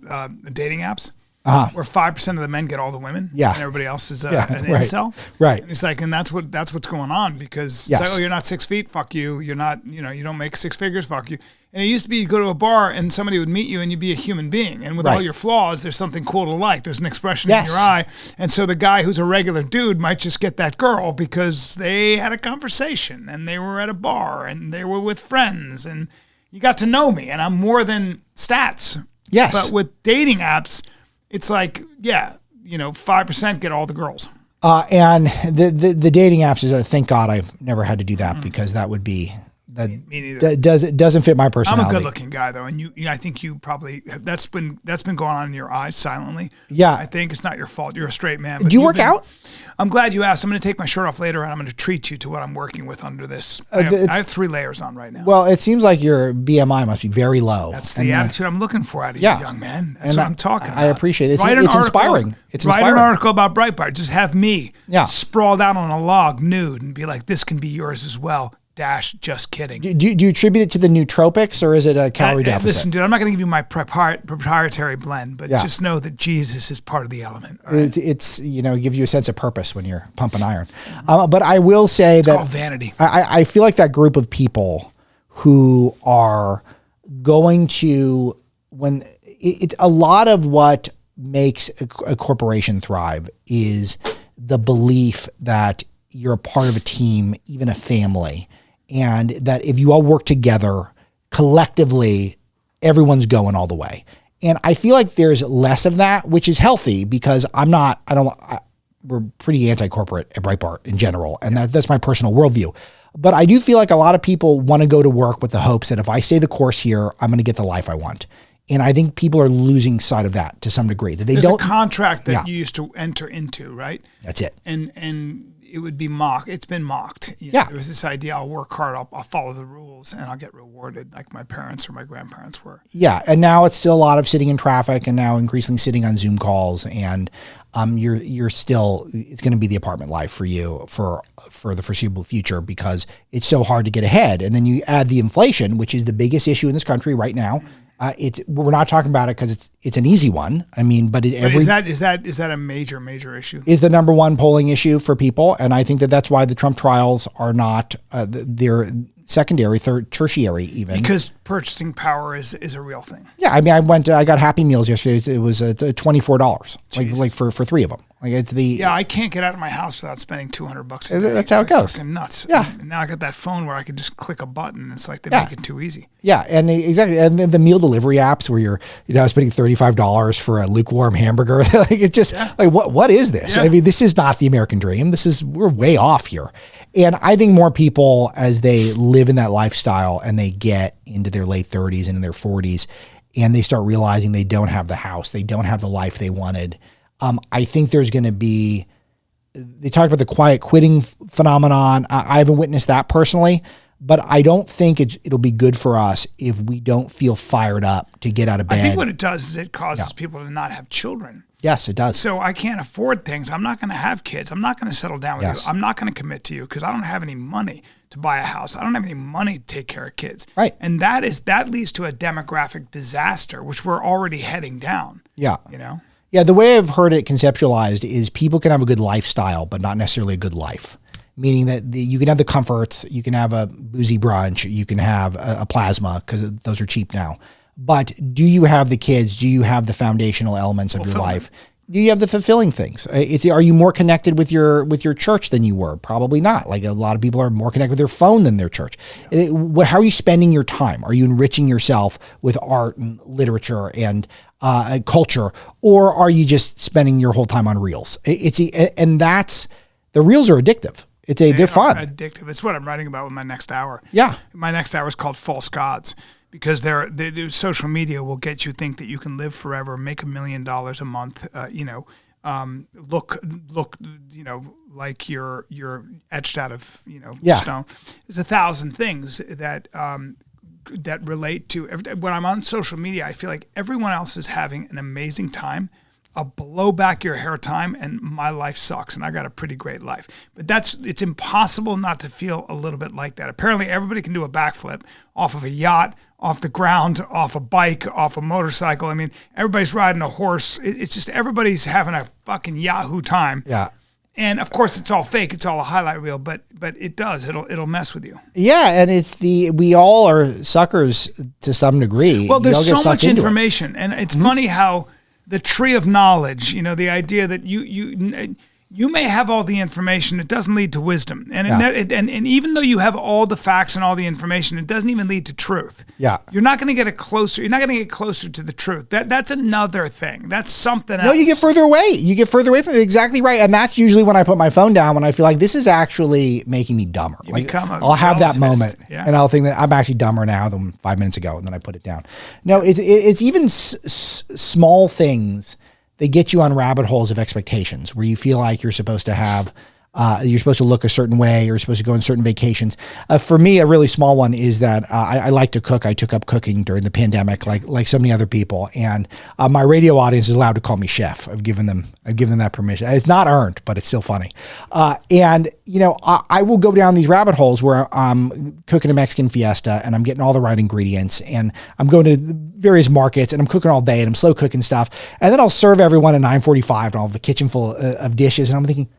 dating apps. Where 5% of the men get all the women, and everybody else is an incel. Right. And it's like, and that's what's going on because Yes. it's like, oh, you're not 6 feet, fuck you. You're not, you don't make six figures, fuck you. And it used to be you go to a bar and somebody would meet you and you'd be a human being, and with all your flaws, there's something cool to like. There's an expression in your eye, and so the guy who's a regular dude might just get that girl because they had a conversation and they were at a bar and they were with friends and you got to know me, and I'm more than stats. Yes. But with dating apps, it's like, 5% get all the girls. And the dating apps is thank God I've never had to do that because that would be me neither. Doesn't fit my personality. I'm a good-looking guy though, and I think you probably that's been going on in your eyes silently. Yeah, I think it's not your fault. You're a straight man. But do you work out? I'm glad you asked. I'm going to take my shirt off later, and I'm going to treat you to what I'm working with under this. I have 3 layers on right now. Well, it seems like your BMI must be very low. That's the attitude I'm looking for out of you, young man. That's what I'm talking about. I appreciate it. It's inspiring. Write an article about Breitbart. Just have me sprawled out on a log nude and be like, this can be yours as well. Just kidding. Do you attribute it to the nootropics or is it a calorie deficit? Listen, dude, I'm not going to give you my proprietary blend, but just know that Jesus is part of the element. Right? It's give you a sense of purpose when you're pumping iron. But I will say it's that called vanity. I feel like that group of people who are going to a lot of what makes a corporation thrive is the belief that you're a part of a team, even a family. And that if you all work together collectively, everyone's going all the way. And I feel like there's less of that, which is healthy because we're pretty anti-corporate at Breitbart in general. And that's my personal worldview. But I do feel like a lot of people want to go to work with the hopes that if I stay the course here, I'm going to get the life I want. And I think people are losing sight of that to some degree. That There's a contract that you used to enter into, right? That's it. And it would be mocked. It's been mocked. There was this idea, I'll work hard, I'll follow the rules, and I'll get rewarded like my parents or my grandparents were. Yeah, and now it's still a lot of sitting in traffic and now increasingly sitting on Zoom calls. And you're still, it's going to be the apartment life for you for the foreseeable future because it's so hard to get ahead. And then you add the inflation, which is the biggest issue in this country right now. We're not talking about it because it's an easy one. I mean, but is that a major issue? Is the number one polling issue for people, and I think that's why the Trump trials are not they're secondary, tertiary, even because purchasing power is a real thing. Yeah, I mean, I got Happy Meals yesterday. It was $24, like for 3 of them. Like it's I can't get out of my house without spending $200 a day. That's how it goes. Fucking nuts. Yeah. And now I got that phone where I could just click a button. It's like they make it too easy. Yeah, and exactly, and then the meal delivery apps where you're spending $35 for a lukewarm hamburger. Like it's just like what is this? Yeah. I mean, this is not the American dream. We're way off here. And I think more people, as they live in that lifestyle and they get into their late 30s and in their 40s, and they start realizing they don't have the house, they don't have the life they wanted. I think there's going to be, they talked about the quiet quitting phenomenon. I haven't witnessed that personally, but I don't think it'll be good for us if we don't feel fired up to get out of bed. I think what it does is it causes people to not have children. Yes, it does. So I can't afford things. I'm not going to have kids. I'm not going to settle down with you. I'm not going to commit to you because I don't have any money to buy a house. I don't have any money to take care of kids. Right. And that leads to a demographic disaster, which we're already heading down. Yeah. Yeah, the way I've heard it conceptualized is people can have a good lifestyle, but not necessarily a good life. Meaning that you can have the comforts, you can have a boozy brunch, you can have a plasma because those are cheap now. But do you have the kids? Do you have the foundational elements of your life? Do you have the fulfilling things? Are you more connected with your church than you were? Probably not. Like a lot of people are more connected with their phone than their church. Yeah. How are you spending your time? Are you enriching yourself with art and literature and culture, or are you just spending your whole time on reels? And that's the reels are addictive. They're fun. Addictive. It's what I'm writing about with my next hour. Yeah, my next hour is called False Gods. Because social media will get you think that you can live forever, make $1 million a month, look, like you're etched out of stone. There's 1,000 things that relate to when I'm on social media. I feel like everyone else is having an amazing time. I'll blow back your hair time and my life sucks and I got a pretty great life. But it's impossible not to feel a little bit like that. Apparently everybody can do a backflip off of a yacht, off the ground, off a bike, off a motorcycle. I mean, everybody's riding a horse. It's just everybody's having a fucking Yahoo time. Yeah. And of course it's all fake. It's all a highlight reel, but it does. It'll mess with you. Yeah, and we all are suckers to some degree. Well, there's so much information, and it's funny how the tree of knowledge, the idea that you may have all the information, it doesn't lead to wisdom. And and even though you have all the facts and all the information, it doesn't even lead to truth. Yeah. You're not going to get closer to the truth. That's another thing. That's something else. No, you get further away. From it. Exactly right. And that's usually when I put my phone down, when I feel like this is actually making me dumber. I'll have that moment and I'll think that I'm actually dumber now than 5 minutes ago. And then I put it down. No, it's even small things. They get you on rabbit holes of expectations where you feel like you're supposed to have, you're supposed to look a certain way, or you're supposed to go on certain vacations. For me, a really small one is that I like to cook. I took up cooking during the pandemic, like so many other people. And my radio audience is allowed to call me chef. I've given them that permission. It's not earned, but it's still funny. And I will go down these rabbit holes where I'm cooking a Mexican fiesta and I'm getting all the right ingredients and I'm going to various markets and I'm cooking all day and I'm slow cooking stuff. And then I'll serve everyone at 9:45 and I'll have a kitchen full of dishes. And I'm thinking,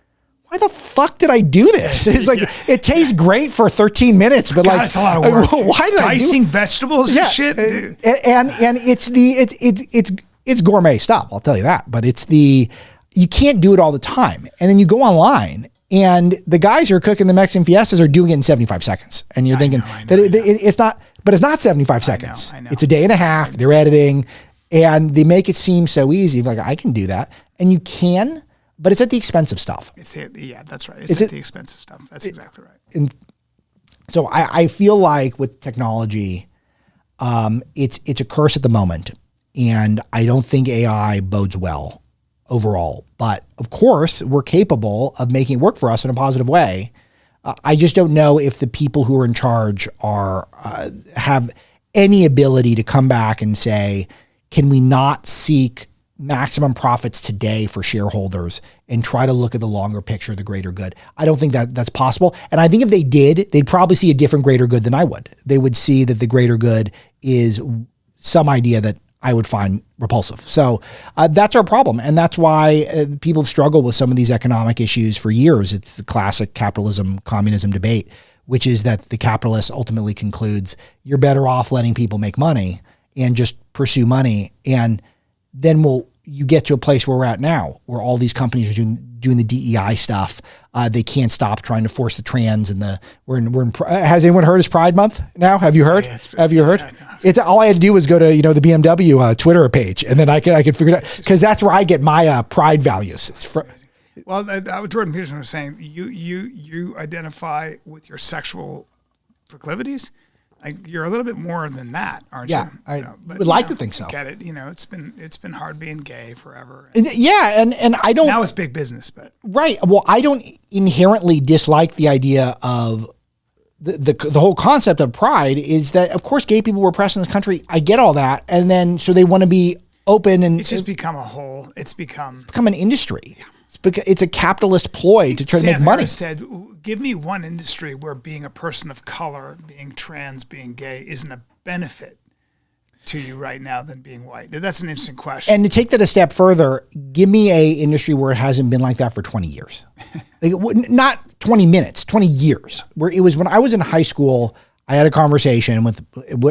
why the fuck did I do this? It's like, it tastes great for 13 minutes, but God, it's a lot of work. Why did I dicing vegetables and shit? And it's gourmet stuff. I'll tell you that, but you can't do it all the time. And then you go online and the guys who are cooking the Mexican fiestas are doing it in 75 seconds. And you're thinking it's not, but it's not 75 seconds. I know. It's a day and a half. They're editing and they make it seem so easy. Like I can do that. And you can, but it's at the expense of stuff. That's right. It's at the expense of stuff. That's exactly right. And so I feel like with technology, it's a curse at the moment. And I don't think AI bodes well overall. But of course, we're capable of making it work for us in a positive way. I just don't know if the people who are in charge have any ability to come back and say, can we not seek maximum profits today for shareholders and try to look at the longer picture, the greater good. I don't think that that's possible. And I think if they did, they'd probably see a different greater good than I would. They would see that the greater good is some idea that I would find repulsive. So that's our problem. And that's why people have struggled with some of these economic issues for years. It's the classic capitalism, communism debate, which is that the capitalist ultimately concludes you're better off letting people make money and just pursue money. And then you get to a place where we're at now, where all these companies are doing the DEI stuff. They can't stop trying to force the trans and has anyone heard it's Pride Month now? Have you heard? Have you heard? It's all I had to do was go to, the BMW Twitter page, and then I could figure it out, because that's where I get my pride values. Well, Jordan Peterson was saying you identify with your sexual proclivities. Like, you're a little bit more than that, aren't you? Yeah, I would like to think so. Get it? It's been hard being gay forever. And I don't. Now it's big business, but right. Well, I don't inherently dislike the idea of the whole concept of pride. Is that, of course, gay people were oppressed in this country. I get all that, and then so they want to be open, and it's just become a whole. It's become an industry. Yeah. It's a capitalist ploy to try to make money. Harris said, give me one industry where being a person of color, being trans, being gay isn't a benefit to you right now than being white. That's an interesting question. And to take that a step further, give me a industry where it hasn't been like that for 20 years. Not 20 minutes, 20 years. Where it was when I was in high school, I had a conversation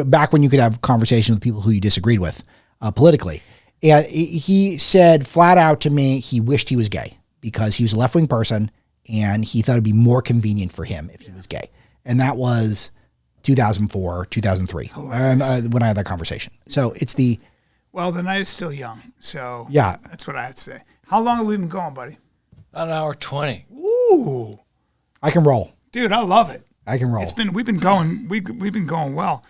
back when you could have conversations with people who you disagreed with politically. And he said flat out to me, he wished he was gay because he was a left-wing person and he thought it'd be more convenient for him if he was gay. And that was 2004, 2003, when I had that conversation. So well, the night is still young. So yeah, that's what I had to say. How long have we been going, buddy? About an hour 20. Ooh. I can roll. Dude, I love it. I can roll. We've been going well.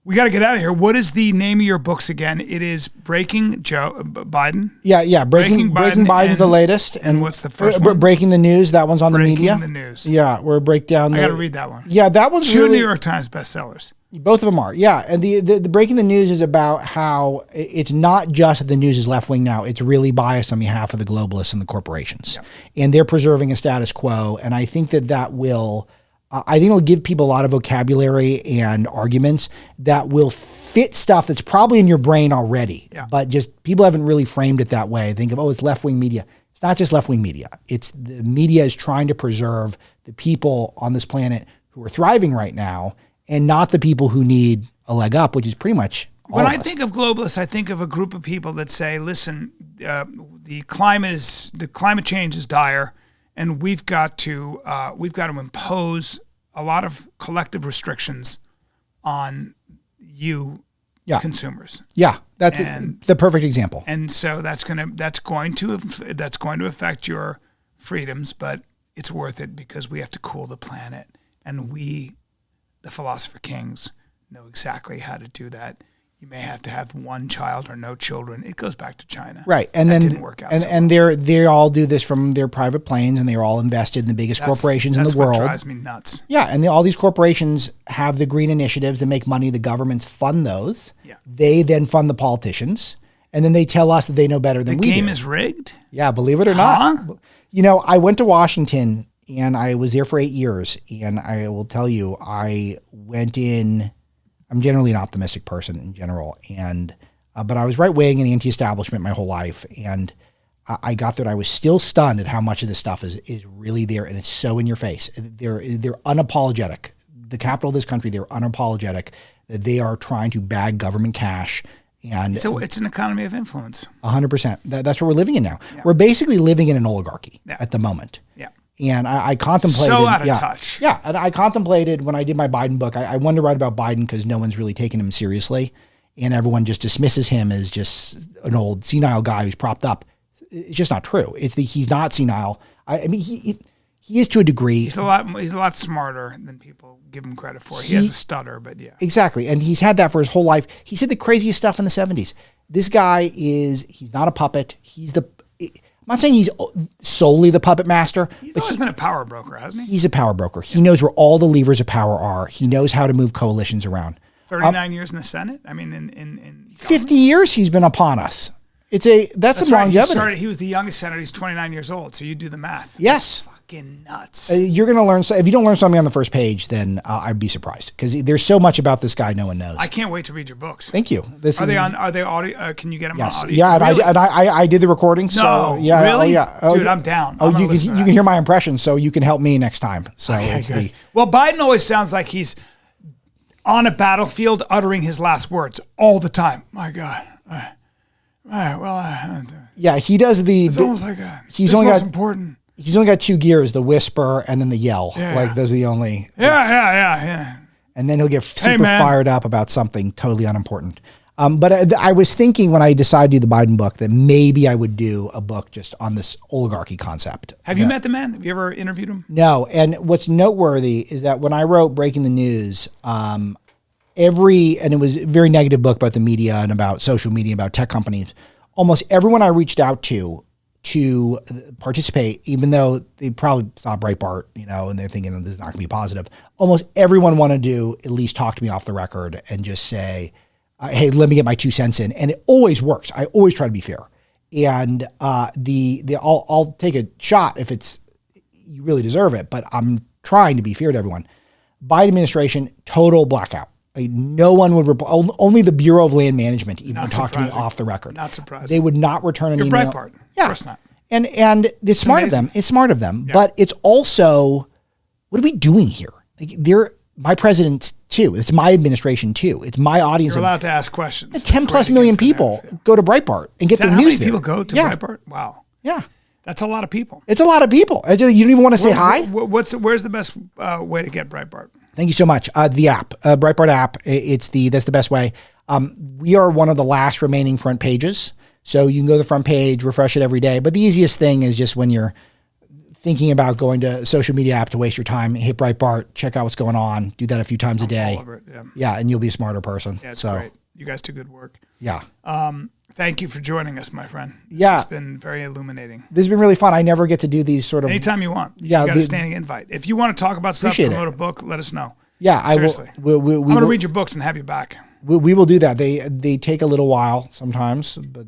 We got to get out of here. What is the name of your books again? It is Breaking Biden. Yeah. Breaking Biden's the latest. And what's the first one? Breaking the News. That one's on the media. Breaking the News. Yeah, we're break down. I got to read that one. Yeah, that one's two really, New York Times bestsellers. Both of them are. Yeah, and the Breaking the News is about how it's not just that the news is left wing now. It's really biased on behalf of the globalists and the corporations, and they're preserving a status quo. And I think that will. I think it'll give people a lot of vocabulary and arguments that will fit stuff that's probably in your brain already, but just people haven't really framed it that way. Think of, it's left-wing media. It's not just left-wing media. It's the media is trying to preserve the people on this planet who are thriving right now and not the people who need a leg up, which is pretty much all When of I us. think of globalists, I think of a group of people that say, listen, the climate change is dire. And we've got to impose a lot of collective restrictions on you, consumers. Yeah, that's the perfect example. And so that's going to affect your freedoms, but it's worth it because we have to cool the planet, and we, the philosopher kings, know exactly how to do that. You may have to have one child or no children. It goes back to China. Right. And that then didn't work out. And they all do this from their private planes, and they're all invested in the biggest corporations in the world. That's what drives me nuts. Yeah. And all these corporations have the green initiatives that make money. The governments fund those. Yeah. They then fund the politicians, and then they tell us that they know better than we do. The game is rigged? Yeah, believe it or not. I went to Washington, and I was there for 8 years, and I will tell you, I went in. I'm generally an optimistic person in general, but I was right wing and anti-establishment my whole life, and I got there and I was still stunned at how much of this stuff is really there, and it's so in your face. They're unapologetic. The capital of this country, they're unapologetic that they are trying to bag government cash. And so it's an economy of influence. 100%. That's what we're living in now. Yeah. We're basically living in an oligarchy at the moment. Yeah. And I contemplated. So out of touch. Yeah. And I contemplated when I did my Biden book, I wanted to write about Biden because no one's really taking him seriously. And everyone just dismisses him as just an old senile guy who's propped up. It's just not true. He's not senile. I mean, he is to a degree. He's a lot smarter than people give him credit for. He has a stutter, but yeah. Exactly. And he's had that for his whole life. He said the craziest stuff in the 70s. This guy he's not a puppet. I'm not saying he's solely the puppet master. He's always been a power broker, hasn't he? He's a power broker. He knows where all the levers of power are. He knows how to move coalitions around. 39 years in the Senate? I mean, in 50 years he's been upon us. That's some right. longevity. He was the youngest senator. He's 29 years old. So you do the math. Yes. That's fucking nuts. You're going to learn. So if you don't learn something on the first page, then I'd be surprised because there's so much about this guy no one knows. I can't wait to read your books. Thank you. Are they audio? Can you get them on audio? Yeah. Really? And I did the recording. No. So yeah. Really? Oh, yeah. Dude, I'm down. You can hear my impression, so you can help me next time. So okay, well, Biden always sounds like he's on a battlefield uttering his last words all the time. My God. Yeah, he does the. It's almost like he's only got important. He's only got two gears: the whisper and then the yell. Yeah. Like those are the only. Yeah. And then he'll get super fired up about something totally unimportant. But I was thinking when I decided to do the Biden book that maybe I would do a book just on this oligarchy concept. Have you met the man? Have you ever interviewed him? No. And what's noteworthy is that when I wrote Breaking the News, and it was a very negative book about the media and about social media, about tech companies, almost everyone I reached out to participate, even though they probably saw Breitbart, and they're thinking that this is not going to be positive. Almost everyone wanted to at least talk to me off the record and just say, hey, let me get my 2 cents in. And it always works. I always try to be fair. And I'll take a shot if you really deserve it, but I'm trying to be fair to everyone. Biden administration, total blackout. No one would only the Bureau of Land Management even would talk to me off the record. Not surprising. They would not return an email. Breitbart. Yeah. Of course not. And it's smart of them. It's smart of them. Yeah. But it's also, what are we doing here? Like they're my president too. It's my administration too. It's my audience. You're allowed to ask questions. 10 plus million people go to Breitbart and get their news there. How many people go to Breitbart? Wow. Yeah. That's a lot of people. It's a lot of people. You don't even want to say hi. Where's the best way to get Breitbart? Thank you so much. The app, Breitbart app. That's the best way. We are one of the last remaining front pages. So you can go to the front page, refresh it every day. But the easiest thing is just when you're thinking about going to a social media app to waste your time, hit Breitbart, check out what's going on. Do that a few times a day. All over it, yeah, and you'll be a smarter person. Yeah, it's great. You guys do good work. Yeah. Thank you for joining us, my friend. It's been very illuminating. This has been really fun. I never get to do these sort of... Anytime you want. You got a standing invite. If you want to talk about stuff, promote a book, let us know. Yeah, seriously. I'm going to read your books and have you back. We will do that. They take a little while sometimes, but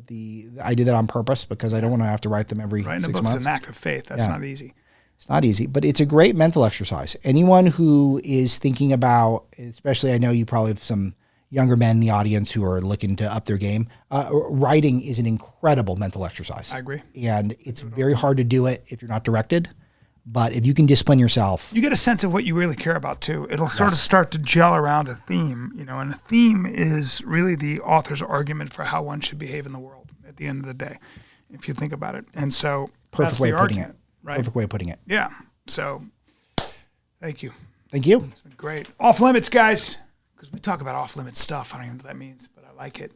I do that on purpose because I don't want to have to write them every 6 months. Writing a book is an act of faith. That's not easy. It's not easy, but it's a great mental exercise. Anyone who is thinking about, especially I know you probably have some younger men in the audience who are looking to up their game. Writing is an incredible mental exercise. I agree. And it's very hard to do it if you're not directed. But if you can discipline yourself. You get a sense of what you really care about too. It'll sort of start to gel around a theme, and a theme is really the author's argument for how one should behave in the world at the end of the day, if you think about it. And so perfect way of putting it. Right? Perfect way of putting it. Yeah. So thank you. Thank you. It's been great. Off limits, guys. Because we talk about off-limits stuff. I don't even know what that means, but I like it.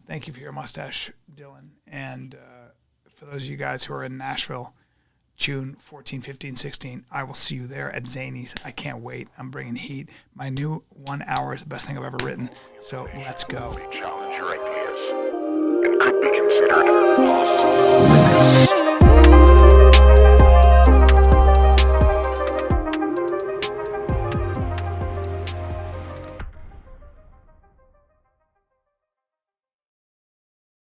Thank you for your mustache, Dylan. And for those of you guys who are in Nashville, June 14, 15, 16, I will see you there at Zany's. I can't wait. I'm bringing heat. My new 1 hour is the best thing I've ever written. So let's go. Challenge your ideas and could be considered off